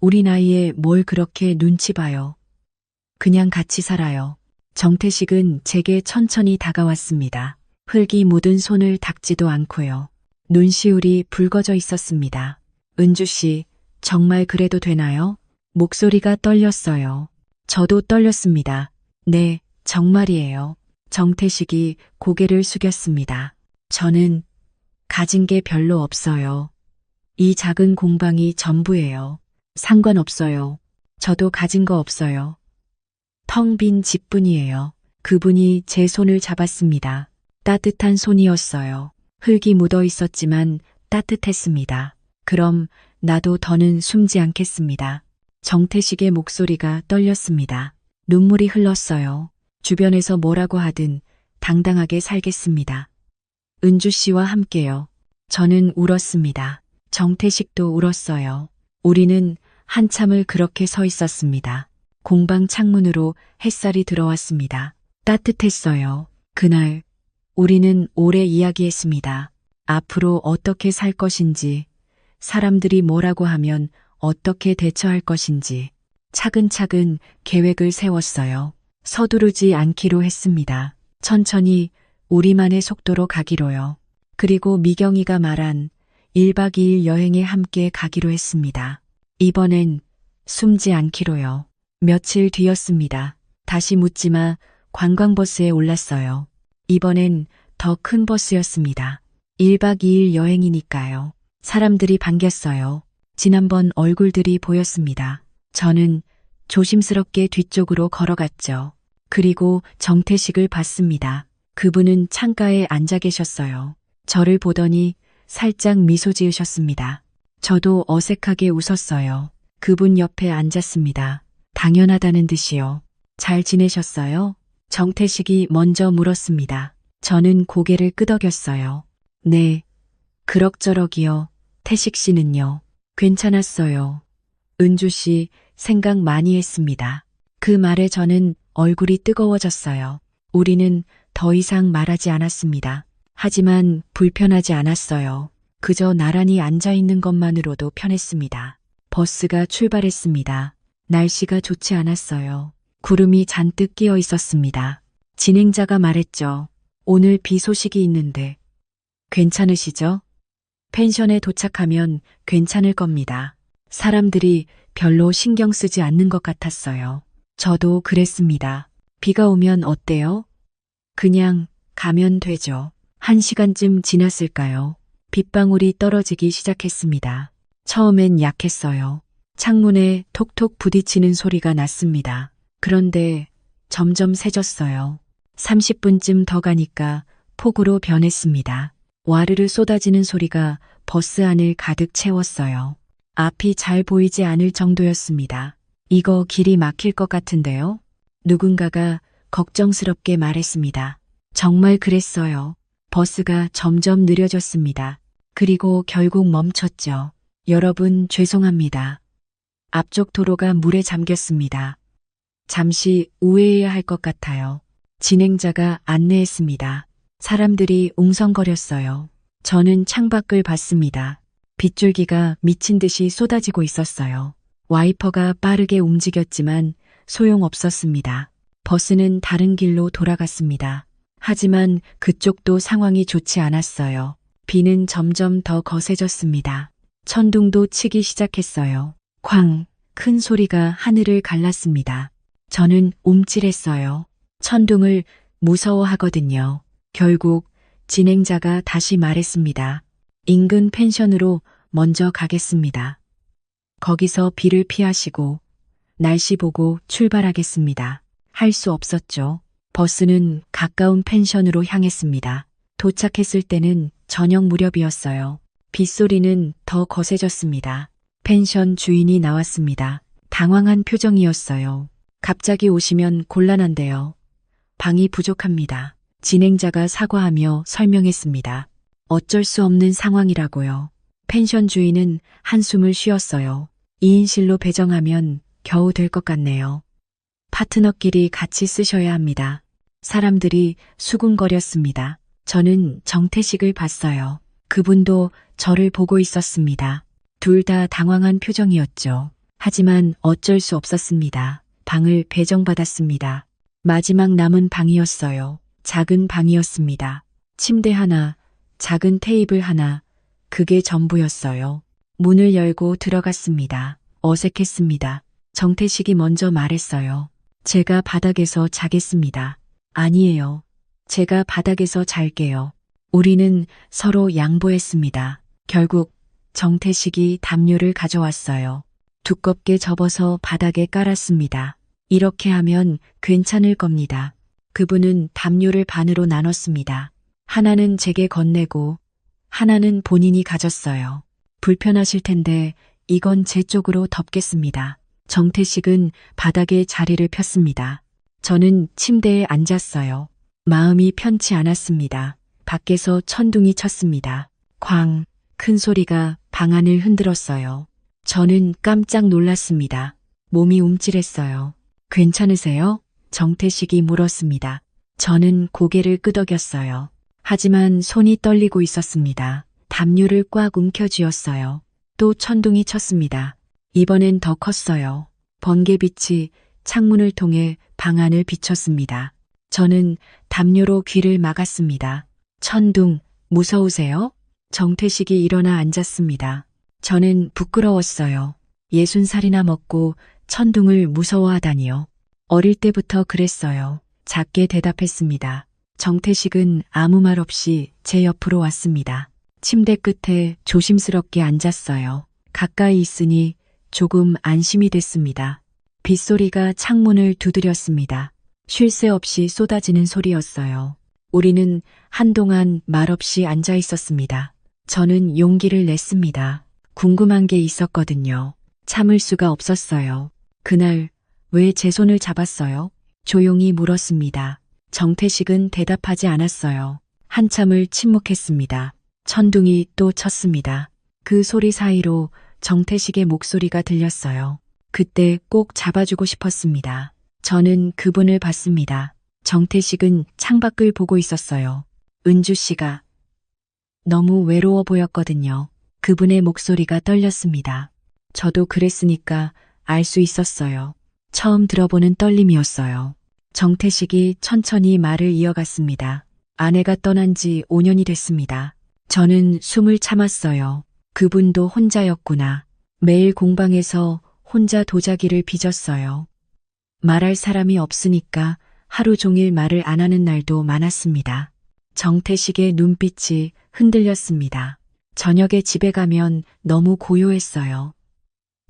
우리 나이에 뭘 그렇게 눈치 봐요. 그냥 같이 살아요. 정태식은 제게 천천히 다가왔습니다. 흙이 묻은 손을 닦지도 않고요. 눈시울이 붉어져 있었습니다. 은주 씨, 정말 그래도 되나요? 목소리가 떨렸어요. 저도 떨렸습니다. 네, 정말이에요. 정태식이 고개를 숙였습니다. 저는 가진 게 별로 없어요. 이 작은 공방이 전부예요. 상관없어요. 저도 가진 거 없어요. 텅 빈 집뿐이에요. 그분이 제 손을 잡았습니다. 따뜻한 손이었어요. 흙이 묻어 있었지만 따뜻했습니다. 그럼 나도 더는 숨지 않겠습니다. 정태식의 목소리가 떨렸습니다. 눈물이 흘렀어요. 주변에서 뭐라고 하든 당당하게 살겠습니다. 은주 씨와 함께요. 저는 울었습니다. 정태식도 울었어요. 우리는 한참을 그렇게 서 있었습니다. 공방 창문으로 햇살이 들어왔습니다. 따뜻했어요. 그날 우리는 오래 이야기했습니다. 앞으로 어떻게 살 것인지, 사람들이 뭐라고 하면 어떻게 대처할 것인지 차근차근 계획을 세웠어요. 서두르지 않기로 했습니다. 천천히 우리만의 속도로 가기로요. 그리고 미경이가 말한 1박 2일 여행에 함께 가기로 했습니다. 이번엔 숨지 않기로요. 며칠 뒤였습니다. 다시 묻지마 관광버스에 올랐어요. 이번엔 더 큰 버스였습니다. 1박 2일 여행이니까요. 사람들이 반겼어요. 지난번 얼굴들이 보였습니다. 저는 조심스럽게 뒤쪽으로 걸어갔죠. 그리고 정태식을 봤습니다. 그분은 창가에 앉아 계셨어요. 저를 보더니 살짝 미소 지으셨습니다. 저도 어색하게 웃었어요. 그분 옆에 앉았습니다. 당연하다는 듯이요. 잘 지내셨어요? 정태식이 먼저 물었습니다. 저는 고개를 끄덕였어요. 네, 그럭저럭이요. 태식 씨는요? 괜찮았어요. 은주 씨 생각 많이 했습니다. 그 말에 저는 얼굴이 뜨거워졌어요. 우리는 더 이상 말하지 않았습니다. 하지만 불편하지 않았어요. 그저 나란히 앉아 있는 것만으로도 편했습니다. 버스가 출발했습니다. 날씨가 좋지 않았어요. 구름이 잔뜩 끼어 있었습니다. 진행자가 말했죠. 오늘 비 소식이 있는데 괜찮으시죠? 펜션에 도착하면 괜찮을 겁니다. 사람들이 별로 신경 쓰지 않는 것 같았어요. 저도 그랬습니다. 비가 오면 어때요? 그냥 가면 되죠. 1시간쯤 지났을까요? 빗방울이 떨어지기 시작했습니다. 처음엔 약했어요. 창문에 톡톡 부딪히는 소리가 났습니다. 그런데 점점 세졌어요. 30분쯤 더 가니까 폭우로 변했습니다. 와르르 쏟아지는 소리가 버스 안을 가득 채웠어요. 앞이 잘 보이지 않을 정도였습니다. 이거 길이 막힐 것 같은데요? 누군가가 걱정스럽게 말했습니다. 정말 그랬어요. 버스가 점점 느려졌습니다. 그리고 결국 멈췄죠. 여러분 죄송합니다. 앞쪽 도로가 물에 잠겼습니다. 잠시 우회해야 할 것 같아요. 진행자가 안내했습니다. 사람들이 웅성거렸어요. 저는 창밖을 봤습니다. 빗줄기가 미친 듯이 쏟아지고 있었어요. 와이퍼가 빠르게 움직였지만 소용없었습니다. 버스는 다른 길로 돌아갔습니다. 하지만 그쪽도 상황이 좋지 않았어요. 비는 점점 더 거세졌습니다. 천둥도 치기 시작했어요. 쾅! 큰 소리가 하늘을 갈랐습니다. 저는 움찔했어요. 천둥을 무서워하거든요. 결국 진행자가 다시 말했습니다. 인근 펜션으로 먼저 가겠습니다. 거기서 비를 피하시고 날씨 보고 출발하겠습니다. 할 수 없었죠. 버스는 가까운 펜션으로 향했습니다. 도착했을 때는 저녁 무렵이었어요. 빗소리는 더 거세졌습니다. 펜션 주인이 나왔습니다. 당황한 표정이었어요. 갑자기 오시면 곤란한데요. 방이 부족합니다. 진행자가 사과하며 설명했습니다. 어쩔 수 없는 상황이라고요. 펜션 주인은 한숨을 쉬었어요. 2인실로 배정하면 겨우 될 것 같네요. 파트너끼리 같이 쓰셔야 합니다. 사람들이 수군거렸습니다. 저는 정태식을 봤어요. 그분도 저를 보고 있었습니다. 둘 다 당황한 표정이었죠. 하지만 어쩔 수 없었습니다. 방을 배정받았습니다. 마지막 남은 방이었어요. 작은 방이었습니다. 침대 하나, 작은 테이블 하나, 그게 전부였어요. 문을 열고 들어갔습니다. 어색했습니다. 정태식이 먼저 말했어요. 제가 바닥에서 자겠습니다. 아니에요. 제가 바닥에서 잘게요. 우리는 서로 양보했습니다. 결국 정태식이 담요를 가져왔어요. 두껍게 접어서 바닥에 깔았습니다. 이렇게 하면 괜찮을 겁니다. 그분은 담요를 반으로 나눴습니다. 하나는 제게 건네고 하나는 본인이 가졌어요. 불편하실 텐데 이건 제 쪽으로 덮겠습니다. 정태식은 바닥에 자리를 폈습니다. 저는 침대에 앉았어요. 마음이 편치 않았습니다. 밖에서 천둥이 쳤습니다. 쾅! 큰 소리가 방 안을 흔들었어요. 저는 깜짝 놀랐습니다. 몸이 움찔했어요. 괜찮으세요? 정태식이 물었습니다. 저는 고개를 끄덕였어요. 하지만 손이 떨리고 있었습니다. 담요를 꽉 움켜쥐었어요. 또 천둥이 쳤습니다. 이번엔 더 컸어요. 번개빛이 창문을 통해 방 안을 비췄습니다. 저는 담요로 귀를 막았습니다. 천둥, 무서우세요? 정태식이 일어나 앉았습니다. 저는 부끄러웠어요. 60살이나 먹고 천둥을 무서워하다니요. 어릴 때부터 그랬어요. 작게 대답했습니다. 정태식은 아무 말 없이 제 옆으로 왔습니다. 침대 끝에 조심스럽게 앉았어요. 가까이 있으니 조금 안심이 됐습니다. 빗소리가 창문을 두드렸습니다. 쉴 새 없이 쏟아지는 소리였어요. 우리는 한동안 말없이 앉아 있었습니다. 저는 용기를 냈습니다. 궁금한 게 있었거든요. 참을 수가 없었어요. 그날 왜 제 손을 잡았어요? 조용히 물었습니다. 정태식은 대답하지 않았어요. 한참을 침묵했습니다. 천둥이 또 쳤습니다. 그 소리 사이로 정태식의 목소리가 들렸어요. 그때 꼭 잡아주고 싶었습니다. 저는 그분을 봤습니다. 정태식은 창밖을 보고 있었어요. 은주 씨가 너무 외로워 보였거든요. 그분의 목소리가 떨렸습니다. 저도 그랬으니까 알 수 있었어요. 처음 들어보는 떨림이었어요. 정태식이 천천히 말을 이어갔습니다. 아내가 떠난 지 5년이 됐습니다. 저는 숨을 참았어요. 그분도 혼자였구나. 매일 공방에서 혼자 도자기를 빚었어요. 말할 사람이 없으니까 하루 종일 말을 안 하는 날도 많았습니다. 정태식의 눈빛이 흔들렸습니다. 저녁에 집에 가면 너무 고요했어요.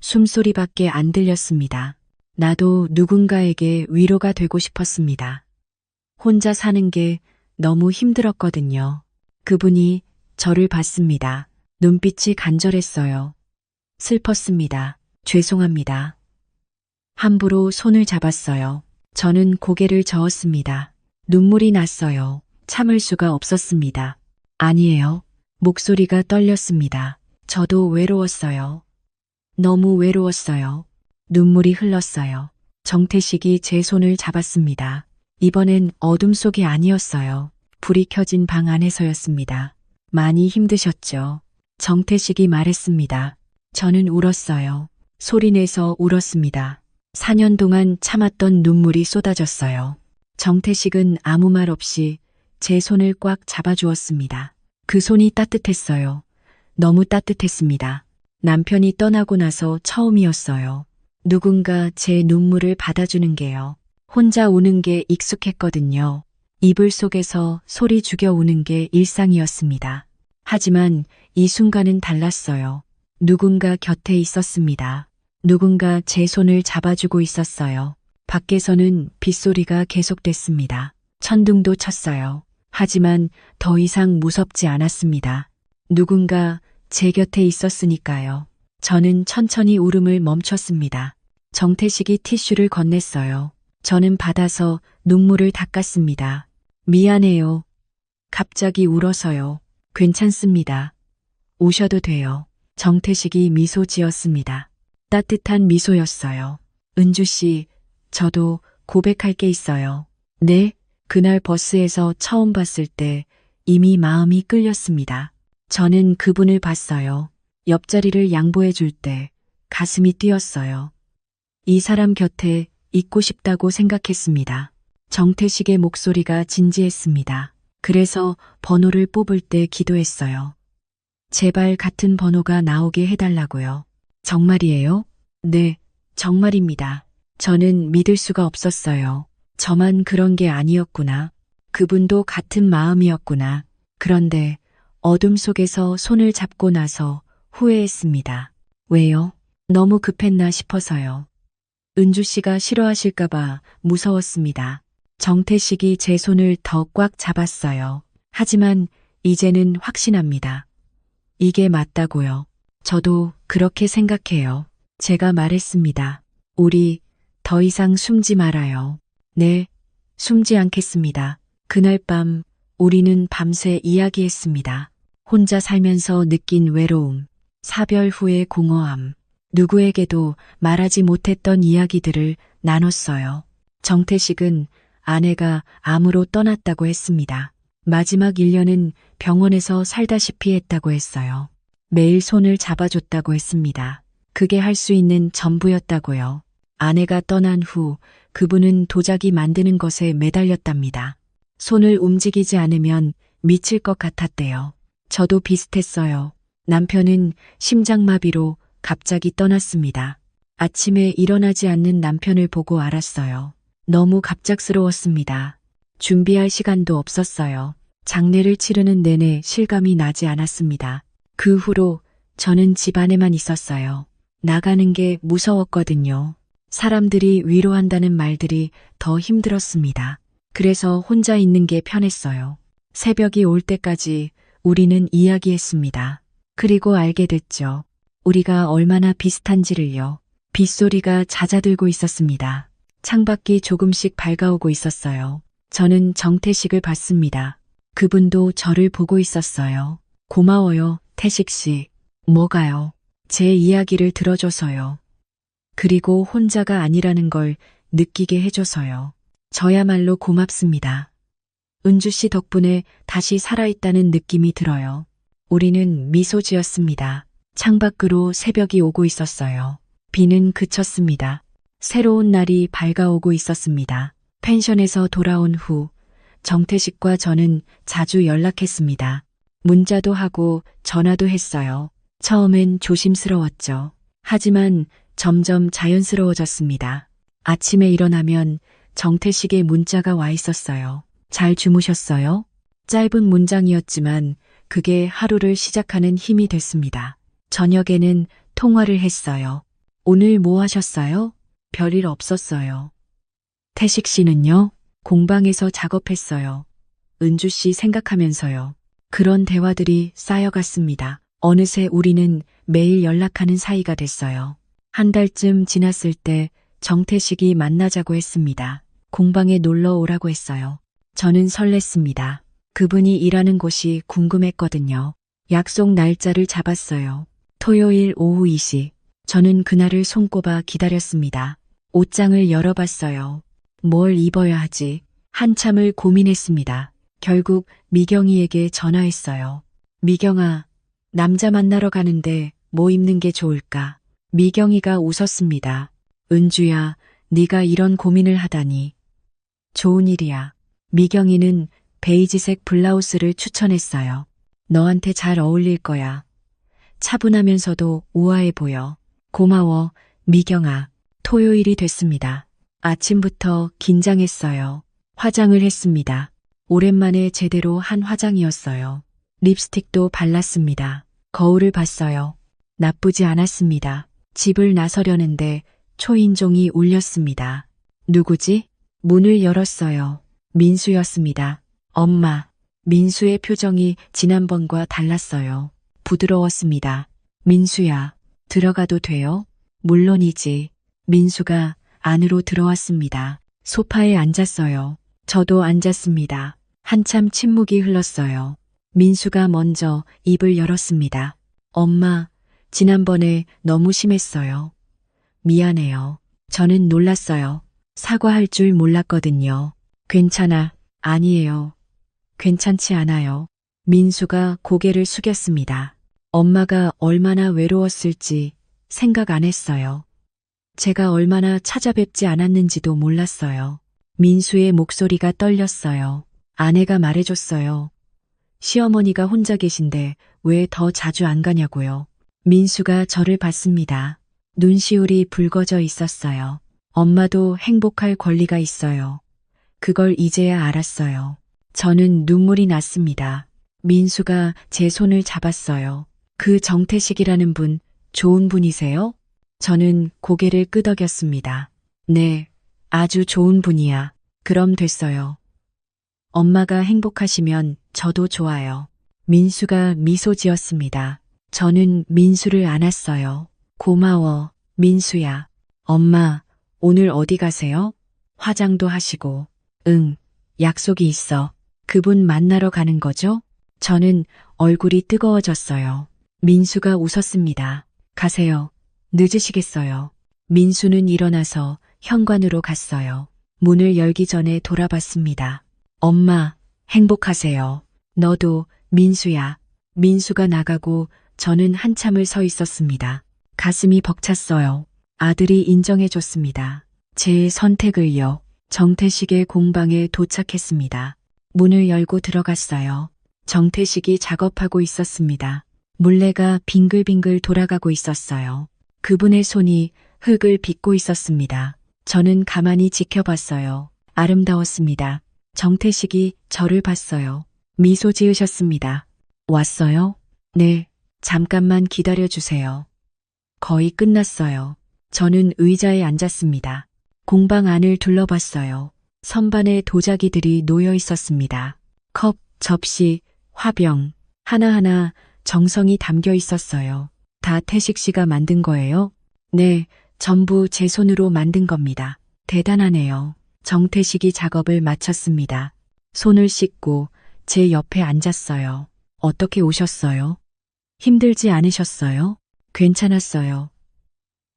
숨소리밖에 안 들렸습니다. 나도 누군가에게 위로가 되고 싶었습니다. 혼자 사는 게 너무 힘들었거든요. 그분이 저를 봤습니다. 눈빛이 간절했어요. 슬펐습니다. 죄송합니다. 함부로 손을 잡았어요. 저는 고개를 저었습니다. 눈물이 났어요. 참을 수가 없었습니다. 아니에요. 목소리가 떨렸습니다. 저도 외로웠어요. 너무 외로웠어요. 눈물이 흘렀어요. 정태식이 제 손을 잡았습니다. 이번엔 어둠 속이 아니었어요. 불이 켜진 방 안에서였습니다. 많이 힘드셨죠? 정태식이 말했습니다. 저는 울었어요. 소리내서 울었습니다. 4년 동안 참았던 눈물이 쏟아졌어요. 정태식은 아무 말 없이 제 손을 꽉 잡아주었습니다. 그 손이 따뜻했어요. 너무 따뜻했습니다. 남편이 떠나고 나서 처음이었어요. 누군가 제 눈물을 받아주는 게요. 혼자 우는 게 익숙했거든요. 이불 속에서 소리 죽여 우는 게 일상이었습니다. 하지만 이 순간은 달랐어요. 누군가 곁에 있었습니다. 누군가 제 손을 잡아주고 있었어요. 밖에서는 빗소리가 계속됐습니다. 천둥도 쳤어요. 하지만 더 이상 무섭지 않았습니다. 누군가 제 곁에 있었으니까요. 저는 천천히 울음을 멈췄습니다. 정태식이 티슈를 건넸어요. 저는 받아서 눈물을 닦았습니다. 미안해요. 갑자기 울어서요. 괜찮습니다. 우셔도 돼요. 정태식이 미소 지었습니다. 따뜻한 미소였어요. 은주 씨, 저도 고백할 게 있어요. 네, 그날 버스에서 처음 봤을 때 이미 마음이 끌렸습니다. 저는 그분을 봤어요. 옆자리를 양보해 줄 때 가슴이 뛰었어요. 이 사람 곁에 있고 싶다고 생각했습니다. 정태식의 목소리가 진지했습니다. 그래서 번호를 뽑을 때 기도했어요. 제발 같은 번호가 나오게 해달라고요. 정말이에요? 네, 정말입니다. 저는 믿을 수가 없었어요. 저만 그런 게 아니었구나. 그분도 같은 마음이었구나. 그런데 어둠 속에서 손을 잡고 나서 후회했습니다. 왜요? 너무 급했나 싶어서요. 은주 씨가 싫어하실까봐 무서웠습니다. 정태식이 제 손을 더 꽉 잡았어요. 하지만 이제는 확신합니다. 이게 맞다고요. 저도 그렇게 생각해요. 제가 말했습니다. 우리 더 이상 숨지 말아요. 네, 숨지 않겠습니다. 그날 밤 우리는 밤새 이야기했습니다. 혼자 살면서 느낀 외로움, 사별 후의 공허함, 누구에게도 말하지 못했던 이야기들을 나눴어요. 정태식은 아내가 암으로 떠났다고 했습니다. 마지막 1년은 병원에서 살다시피 했다고 했어요. 매일 손을 잡아줬다고 했습니다. 그게 할 수 있는 전부였다고요. 아내가 떠난 후 그분은 도자기 만드는 것에 매달렸답니다. 손을 움직이지 않으면 미칠 것 같았대요. 저도 비슷했어요. 남편은 심장마비로 갑자기 떠났습니다. 아침에 일어나지 않는 남편을 보고 알았어요. 너무 갑작스러웠습니다. 준비할 시간도 없었어요. 장례를 치르는 내내 실감이 나지 않았습니다. 그 후로 저는 집 안에만 있었어요. 나가는 게 무서웠거든요. 사람들이 위로한다는 말들이 더 힘들었습니다. 그래서 혼자 있는 게 편했어요. 새벽이 올 때까지 우리는 이야기했습니다. 그리고 알게 됐죠. 우리가 얼마나 비슷한지를요. 빗소리가 잦아들고 있었습니다. 창밖이 조금씩 밝아오고 있었어요. 저는 정태식을 봤습니다. 그분도 저를 보고 있었어요. 고마워요, 태식 씨. 뭐가요? 제 이야기를 들어줘서요. 그리고 혼자가 아니라는 걸 느끼게 해줘서요. 저야말로 고맙습니다. 은주 씨 덕분에 다시 살아있다는 느낌이 들어요. 우리는 미소 지었습니다. 창밖으로 새벽이 오고 있었어요. 비는 그쳤습니다. 새로운 날이 밝아오고 있었습니다. 펜션에서 돌아온 후 정태식과 저는 자주 연락했습니다. 문자도 하고 전화도 했어요. 처음엔 조심스러웠죠. 하지만 점점 자연스러워졌습니다. 아침에 일어나면 정태식의 문자가 와 있었어요. 잘 주무셨어요? 짧은 문장이었지만 그게 하루를 시작하는 힘이 됐습니다. 저녁에는 통화를 했어요. 오늘 뭐 하셨어요? 별일 없었어요. 태식 씨는요? 공방에서 작업했어요. 은주 씨 생각하면서요. 그런 대화들이 쌓여갔습니다. 어느새 우리는 매일 연락하는 사이가 됐어요. 한 달쯤 지났을 때 정태식이 만나자고 했습니다. 공방에 놀러 오라고 했어요. 저는 설렜습니다. 그분이 일하는 곳이 궁금했거든요. 약속 날짜를 잡았어요. 토요일 오후 2시. 저는 그날을 손꼽아 기다렸습니다. 옷장을 열어봤어요. 뭘 입어야 하지? 한참을 고민했습니다. 결국 미경이에게 전화했어요. 미경아, 남자 만나러 가는데 뭐 입는 게 좋을까? 미경이가 웃었습니다. 은주야, 네가 이런 고민을 하다니. 좋은 일이야. 미경이는 베이지색 블라우스를 추천했어요. 너한테 잘 어울릴 거야. 차분하면서도 우아해 보여. 고마워, 미경아. 토요일이 됐습니다. 아침부터 긴장했어요. 화장을 했습니다. 오랜만에 제대로 한 화장이었어요. 립스틱도 발랐습니다. 거울을 봤어요. 나쁘지 않았습니다. 집을 나서려는데 초인종이 울렸습니다. 누구지? 문을 열었어요. 민수였습니다. 엄마. 민수의 표정이 지난번과 달랐어요. 부드러웠습니다. 민수야, 들어가도 돼요? 물론이지. 민수가 안으로 들어왔습니다. 소파에 앉았어요. 저도 앉았습니다. 한참 침묵이 흘렀어요. 민수가 먼저 입을 열었습니다. 엄마, 지난번에 너무 심했어요. 미안해요. 저는 놀랐어요. 사과할 줄 몰랐거든요. 괜찮아. 아니에요. 괜찮지 않아요. 민수가 고개를 숙였습니다. 엄마가 얼마나 외로웠을지 생각 안 했어요. 제가 얼마나 찾아뵙지 않았는지도 몰랐어요. 민수의 목소리가 떨렸어요. 아내가 말해줬어요. 시어머니가 혼자 계신데 왜 더 자주 안 가냐고요. 민수가 저를 봤습니다. 눈시울이 붉어져 있었어요. 엄마도 행복할 권리가 있어요. 그걸 이제야 알았어요. 저는 눈물이 났습니다. 민수가 제 손을 잡았어요. 그 정태식이라는 분, 좋은 분이세요? 저는 고개를 끄덕였습니다. 네, 아주 좋은 분이야. 그럼 됐어요. 엄마가 행복하시면 저도 좋아요. 민수가 미소 지었습니다. 저는 민수를 안았어요. 고마워, 민수야. 엄마, 오늘 어디 가세요? 화장도 하시고. 응, 약속이 있어. 그분 만나러 가는 거죠? 저는 얼굴이 뜨거워졌어요. 민수가 웃었습니다. 가세요. 늦으시겠어요. 민수는 일어나서 현관으로 갔어요. 문을 열기 전에 돌아봤습니다. 엄마, 행복하세요. 너도, 민수야. 민수가 나가고 저는 한참을 서 있었습니다. 가슴이 벅찼어요. 아들이 인정해줬습니다. 제 선택을요. 정태식의 공방에 도착했습니다. 문을 열고 들어갔어요. 정태식이 작업하고 있었습니다. 물레가 빙글빙글 돌아가고 있었어요. 그분의 손이 흙을 빚고 있었습니다. 저는 가만히 지켜봤어요. 아름다웠습니다. 정태식이 저를 봤어요. 미소 지으셨습니다. 왔어요? 네, 잠깐만 기다려주세요. 거의 끝났어요. 저는 의자에 앉았습니다. 공방 안을 둘러봤어요. 선반에 도자기들이 놓여 있었습니다. 컵, 접시, 화병, 하나하나 정성이 담겨 있었어요. 다 태식 씨가 만든 거예요? 네, 전부 제 손으로 만든 겁니다. 대단하네요. 정태식이 작업을 마쳤습니다. 손을 씻고 제 옆에 앉았어요. 어떻게 오셨어요? 힘들지 않으셨어요? 괜찮았어요.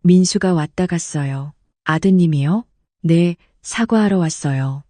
민수가 왔다 갔어요. 아드님이요? 네, 사과하러 왔어요.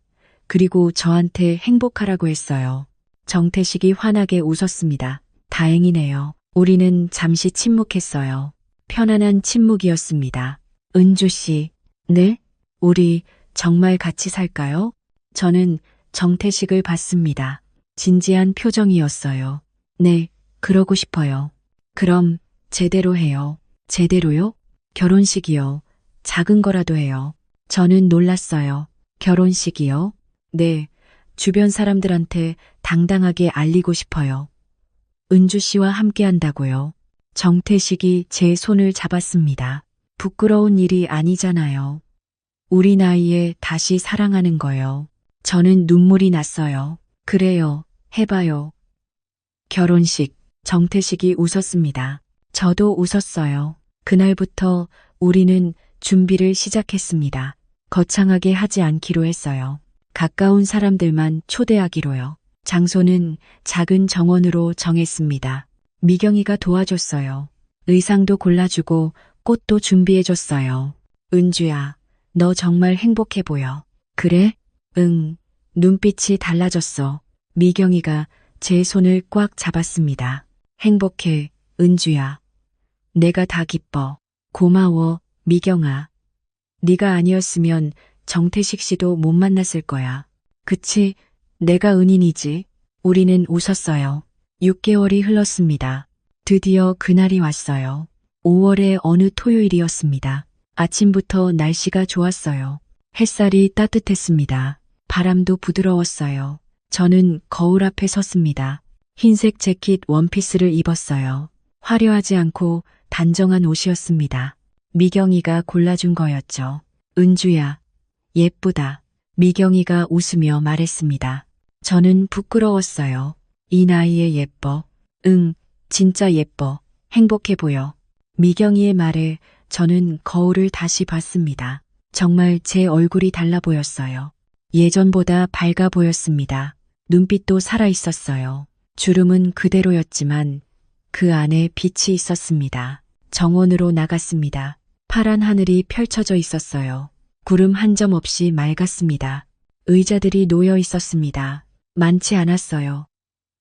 그리고 저한테 행복하라고 했어요. 정태식이 환하게 웃었습니다. 다행이네요. 우리는 잠시 침묵했어요. 편안한 침묵이었습니다. 은주 씨, 네? 우리 정말 같이 살까요? 저는 정태식을 봤습니다. 진지한 표정이었어요. 네, 그러고 싶어요. 그럼 제대로 해요. 제대로요? 결혼식이요. 작은 거라도 해요. 저는 놀랐어요. 결혼식이요? 네, 주변 사람들한테 당당하게 알리고 싶어요. 은주 씨와 함께 한다고요. 정태식이 제 손을 잡았습니다. 부끄러운 일이 아니잖아요. 우리 나이에 다시 사랑하는 거요. 저는 눈물이 났어요. 그래요, 해봐요. 결혼식, 정태식이 웃었습니다. 저도 웃었어요. 그날부터 우리는 준비를 시작했습니다. 거창하게 하지 않기로 했어요. 가까운 사람들만 초대하기로요. 장소는 작은 정원으로 정했습니다. 미경이가 도와줬어요. 의상도 골라주고 꽃도 준비해줬어요. 은주야, 너 정말 행복해 보여. 그래? 응. 눈빛이 달라졌어. 미경이가 제 손을 꽉 잡았습니다. 행복해, 은주야. 내가 다 기뻐. 고마워, 미경아. 네가 아니었으면 정태식 씨도 못 만났을 거야. 그치? 내가 은인이지. 우리는 웃었어요. 6개월이 흘렀습니다. 드디어 그날이 왔어요. 5월의 어느 토요일이었습니다. 아침부터 날씨가 좋았어요. 햇살이 따뜻했습니다. 바람도 부드러웠어요. 저는 거울 앞에 섰습니다. 흰색 재킷 원피스를 입었어요. 화려하지 않고 단정한 옷이었습니다. 미경이가 골라준 거였죠. 은주야, 예쁘다. 미경이가 웃으며 말했습니다. 저는 부끄러웠어요. 이 나이에 예뻐. 응, 진짜 예뻐. 행복해 보여. 미경이의 말에 저는 거울을 다시 봤습니다. 정말 제 얼굴이 달라 보였어요. 예전보다 밝아 보였습니다. 눈빛도 살아 있었어요. 주름은 그대로였지만 그 안에 빛이 있었습니다. 정원으로 나갔습니다. 파란 하늘이 펼쳐져 있었어요. 구름 한 점 없이 맑았습니다. 의자들이 놓여 있었습니다. 많지 않았어요.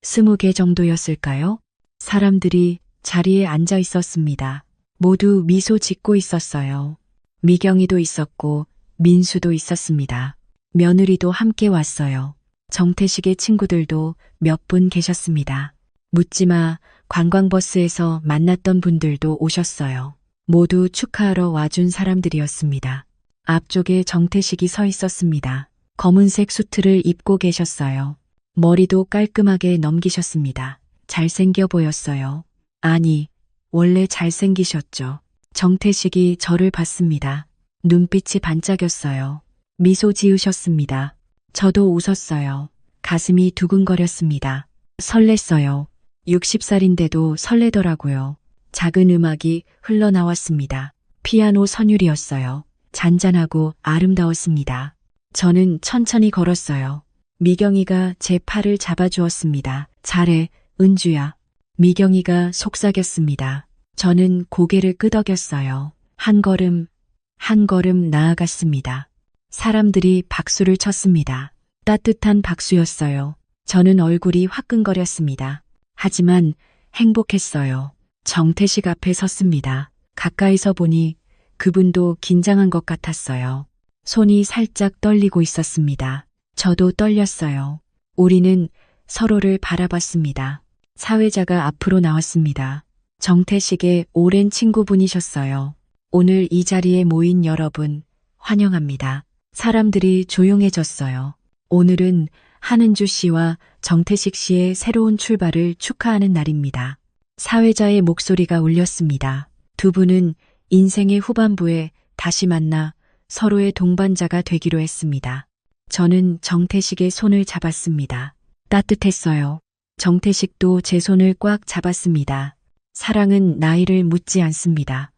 20개 정도였을까요? 사람들이 자리에 앉아 있었습니다. 모두 미소 짓고 있었어요. 미경이도 있었고 민수도 있었습니다. 며느리도 함께 왔어요. 정태식의 친구들도 몇 분 계셨습니다. 묻지마 관광버스에서 만났던 분들도 오셨어요. 모두 축하하러 와준 사람들이었습니다. 앞쪽에 정태식이 서 있었습니다. 검은색 수트를 입고 계셨어요. 머리도 깔끔하게 넘기셨습니다. 잘생겨 보였어요. 아니, 원래 잘생기셨죠. 정태식이 저를 봤습니다. 눈빛이 반짝였어요. 미소 지으셨습니다. 저도 웃었어요. 가슴이 두근거렸습니다. 설렜어요. 60살인데도 설레더라고요. 작은 음악이 흘러나왔습니다. 피아노 선율이었어요. 잔잔하고 아름다웠습니다. 저는 천천히 걸었어요. 미경이가 제 팔을 잡아주었습니다. 잘해, 은주야. 미경이가 속삭였습니다. 저는 고개를 끄덕였어요. 한 걸음 나아갔습니다. 사람들이 박수를 쳤습니다. 따뜻한 박수였어요. 저는 얼굴이 화끈거렸습니다. 하지만 행복했어요. 정태식 앞에 섰습니다. 가까이서 보니 그분도 긴장한 것 같았어요. 손이 살짝 떨리고 있었습니다. 저도 떨렸어요. 우리는 서로를 바라봤습니다. 사회자가 앞으로 나왔습니다. 정태식의 오랜 친구분이셨어요. 오늘 이 자리에 모인 여러분, 환영합니다. 사람들이 조용해졌어요. 오늘은 한은주 씨와 정태식 씨의 새로운 출발을 축하하는 날입니다. 사회자의 목소리가 울렸습니다. 두 분은 인생의 후반부에 다시 만나 서로의 동반자가 되기로 했습니다. 저는 정태식의 손을 잡았습니다. 따뜻했어요. 정태식도 제 손을 꽉 잡았습니다. 사랑은 나이를 묻지 않습니다.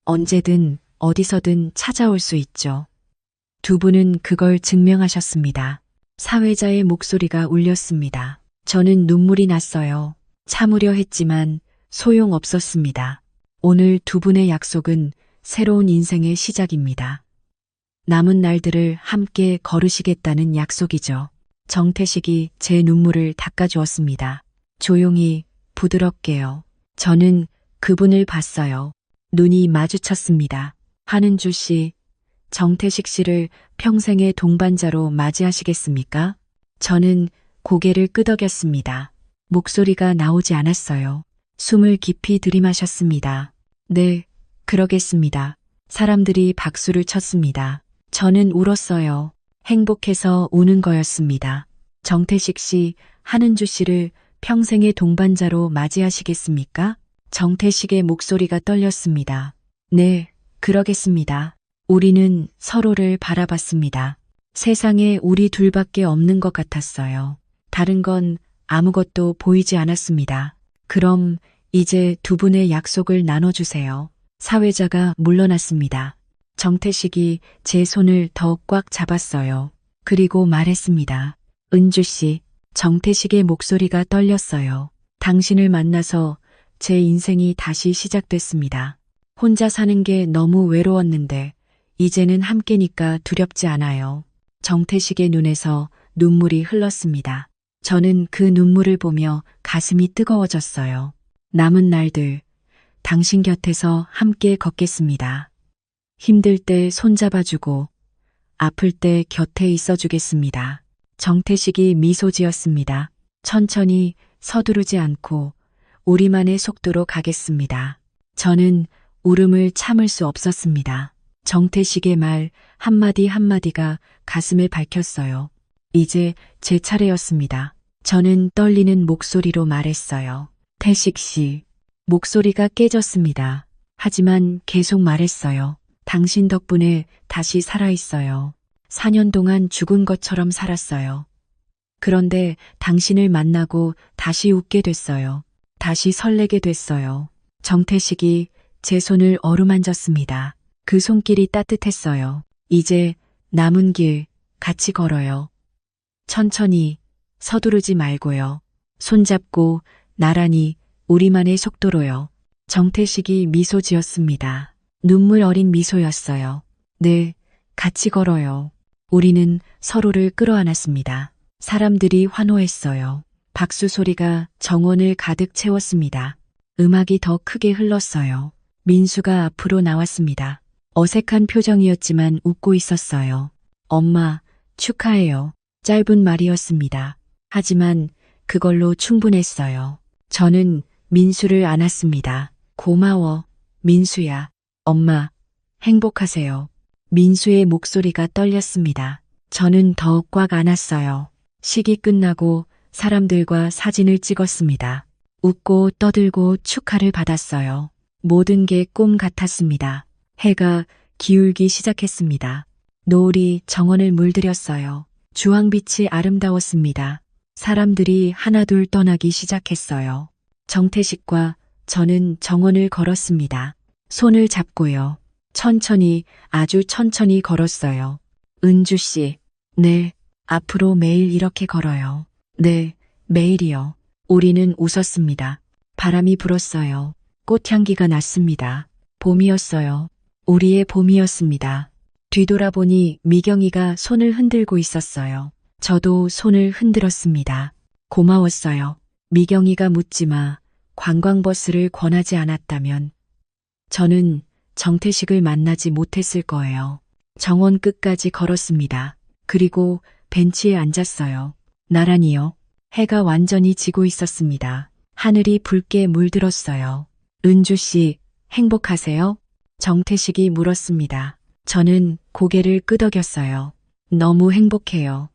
언제든 어디서든 찾아올 수 있죠. 두 분은 그걸 증명하셨습니다. 사회자의 목소리가 울렸습니다. 저는 눈물이 났어요. 참으려 했지만 소용없었습니다. 오늘 두 분의 약속은 새로운 인생의 시작입니다. 남은 날들을 함께 걸으시겠다는 약속이죠. 정태식이 제 눈물을 닦아주었습니다. 조용히, 부드럽게요. 저는 그분을 봤어요. 눈이 마주쳤습니다. 한은주 씨, 정태식 씨를 평생의 동반자로 맞이하시겠습니까? 저는 고개를 끄덕였습니다. 목소리가 나오지 않았어요. 숨을 깊이 들이마셨습니다. 네, 그러겠습니다. 사람들이 박수를 쳤습니다. 저는 울었어요. 행복해서 우는 거였습니다. 정태식 씨, 한은주 씨를 평생의 동반자로 맞이하시겠습니까? 정태식의 목소리가 떨렸습니다. 네, 그러겠습니다. 우리는 서로를 바라봤습니다. 세상에 우리 둘밖에 없는 것 같았어요. 다른 건 아무것도 보이지 않았습니다. 그럼 이제 두 분의 약속을 나눠주세요. 사회자가 물러났습니다. 정태식이 제 손을 더 꽉 잡았어요. 그리고 말했습니다. 은주 씨, 정태식의 목소리가 떨렸어요. 당신을 만나서 제 인생이 다시 시작됐습니다. 혼자 사는 게 너무 외로웠는데 이제는 함께니까 두렵지 않아요. 정태식의 눈에서 눈물이 흘렀습니다. 저는 그 눈물을 보며 가슴이 뜨거워졌어요. 남은 날들, 당신 곁에서 함께 걷겠습니다. 힘들 때 손잡아주고, 아플 때 곁에 있어주겠습니다. 정태식이 미소 지었습니다. 천천히 서두르지 않고 우리만의 속도로 가겠습니다. 저는 울음을 참을 수 없었습니다. 정태식의 말 한마디 한마디가 가슴에 박혔어요. 이제 제 차례였습니다. 저는 떨리는 목소리로 말했어요. 태식 씨. 목소리가 깨졌습니다. 하지만 계속 말했어요. 당신 덕분에 다시 살아있어요. 4년 동안 죽은 것처럼 살았어요. 그런데 당신을 만나고 다시 웃게 됐어요. 다시 설레게 됐어요. 정태식이 제 손을 어루만졌습니다. 그 손길이 따뜻했어요. 이제 남은 길 같이 걸어요. 천천히 서두르지 말고요. 손잡고 나란히 우리만의 속도로요. 정태식이 미소 지었습니다. 눈물 어린 미소였어요. 네, 같이 걸어요. 우리는 서로를 끌어안았습니다. 사람들이 환호했어요. 박수 소리가 정원을 가득 채웠습니다. 음악이 더 크게 흘렀어요. 민수가 앞으로 나왔습니다. 어색한 표정이었지만 웃고 있었어요. 엄마, 축하해요. 짧은 말이었습니다. 하지만 그걸로 충분했어요. 저는 민수를 안았습니다. 고마워, 민수야. 엄마, 행복하세요. 민수의 목소리가 떨렸습니다. 저는 더 꽉 안았어요. 식이 끝나고 사람들과 사진을 찍었습니다. 웃고 떠들고 축하를 받았어요. 모든 게 꿈 같았습니다. 해가 기울기 시작했습니다. 노을이 정원을 물들였어요. 주황빛이 아름다웠습니다. 사람들이 하나둘 떠나기 시작했어요. 정태식과 저는 정원을 걸었습니다. 손을 잡고요. 천천히, 아주 천천히 걸었어요. 은주 씨, 네, 앞으로 매일 이렇게 걸어요. 네, 매일이요. 우리는 웃었습니다. 바람이 불었어요. 꽃향기가 났습니다. 봄이었어요. 우리의 봄이었습니다. 뒤돌아보니 미경이가 손을 흔들고 있었어요. 저도 손을 흔들었습니다. 고마웠어요. 미경이가 묻지 마. 관광버스를 권하지 않았다면 저는 정태식을 만나지 못했을 거예요. 정원 끝까지 걸었습니다. 그리고 벤치에 앉았어요. 나란히요. 해가 완전히 지고 있었습니다. 하늘이 붉게 물들었어요. 은주 씨, 행복하세요? 정태식이 물었습니다. 저는 고개를 끄덕였어요. 너무 행복해요.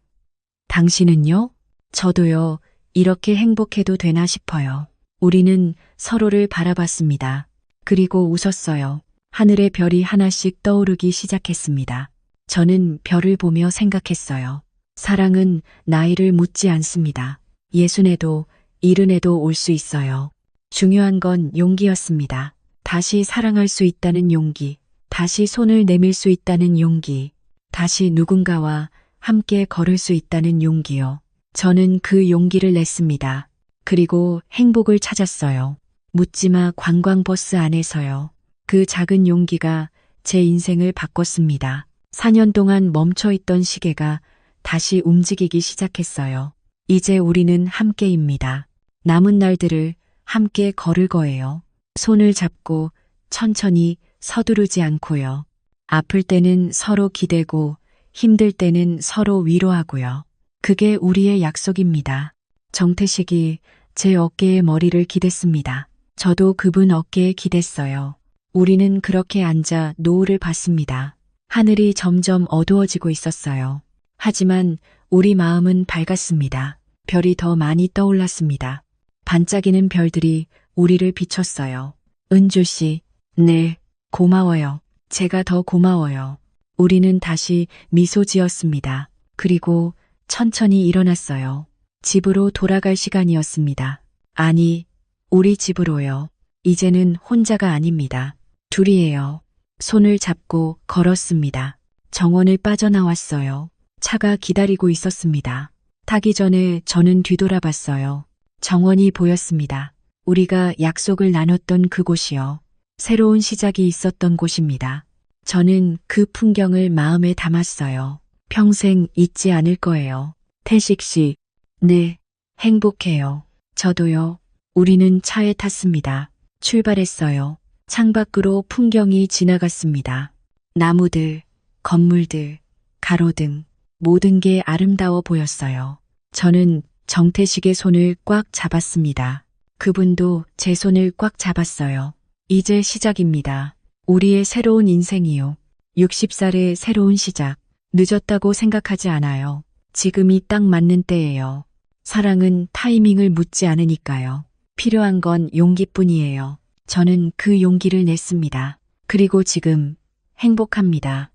당신은요? 저도요. 이렇게 행복해도 되나 싶어요. 우리는 서로를 바라봤습니다. 그리고 웃었어요. 하늘의 별이 하나씩 떠오르기 시작했습니다. 저는 별을 보며 생각했어요. 사랑은 나이를 묻지 않습니다. 60에도 70에도 올 수 있어요. 중요한 건 용기였습니다. 다시 사랑할 수 있다는 용기, 다시 손을 내밀 수 있다는 용기, 다시 누군가와 함께 걸을 수 있다는 용기요. 저는 그 용기를 냈습니다. 그리고 행복을 찾았어요. 묻지마 관광버스 안에서요. 그 작은 용기가 제 인생을 바꿨습니다. 4년 동안 멈춰있던 시계가 다시 움직이기 시작했어요. 이제 우리는 함께입니다. 남은 날들을 함께 걸을 거예요. 손을 잡고 천천히 서두르지 않고요. 아플 때는 서로 기대고 힘들 때는 서로 위로하고요. 그게 우리의 약속입니다. 정태식이 제 어깨에 머리를 기댔습니다. 저도 그분 어깨에 기댔어요. 우리는 그렇게 앉아 노을을 봤습니다. 하늘이 점점 어두워지고 있었어요. 하지만 우리 마음은 밝았습니다. 별이 더 많이 떠올랐습니다. 반짝이는 별들이 우리를 비췄어요. 은주 씨, 네, 고마워요. 제가 더 고마워요. 우리는 다시 미소 지었습니다. 그리고 천천히 일어났어요. 집으로 돌아갈 시간이었습니다. 아니, 우리 집으로요. 이제는 혼자가 아닙니다. 둘이에요. 손을 잡고 걸었습니다. 정원을 빠져나왔어요. 차가 기다리고 있었습니다. 타기 전에 저는 뒤돌아봤어요. 정원이 보였습니다. 우리가 약속을 나눴던 그곳이요. 새로운 시작이 있었던 곳입니다. 저는 그 풍경을 마음에 담았어요. 평생 잊지 않을 거예요. 태식 씨, 네, 행복해요. 저도요. 우리는 차에 탔습니다. 출발했어요. 창밖으로 풍경이 지나갔습니다. 나무들, 건물들, 가로등, 모든 게 아름다워 보였어요. 저는 정태식의 손을 꽉 잡았습니다. 그분도 제 손을 꽉 잡았어요. 이제 시작입니다. 우리의 새로운 인생이요. 60살의 새로운 시작. 늦었다고 생각하지 않아요. 지금이 딱 맞는 때예요. 사랑은 타이밍을 묻지 않으니까요. 필요한 건 용기뿐이에요. 저는 그 용기를 냈습니다. 그리고 지금 행복합니다.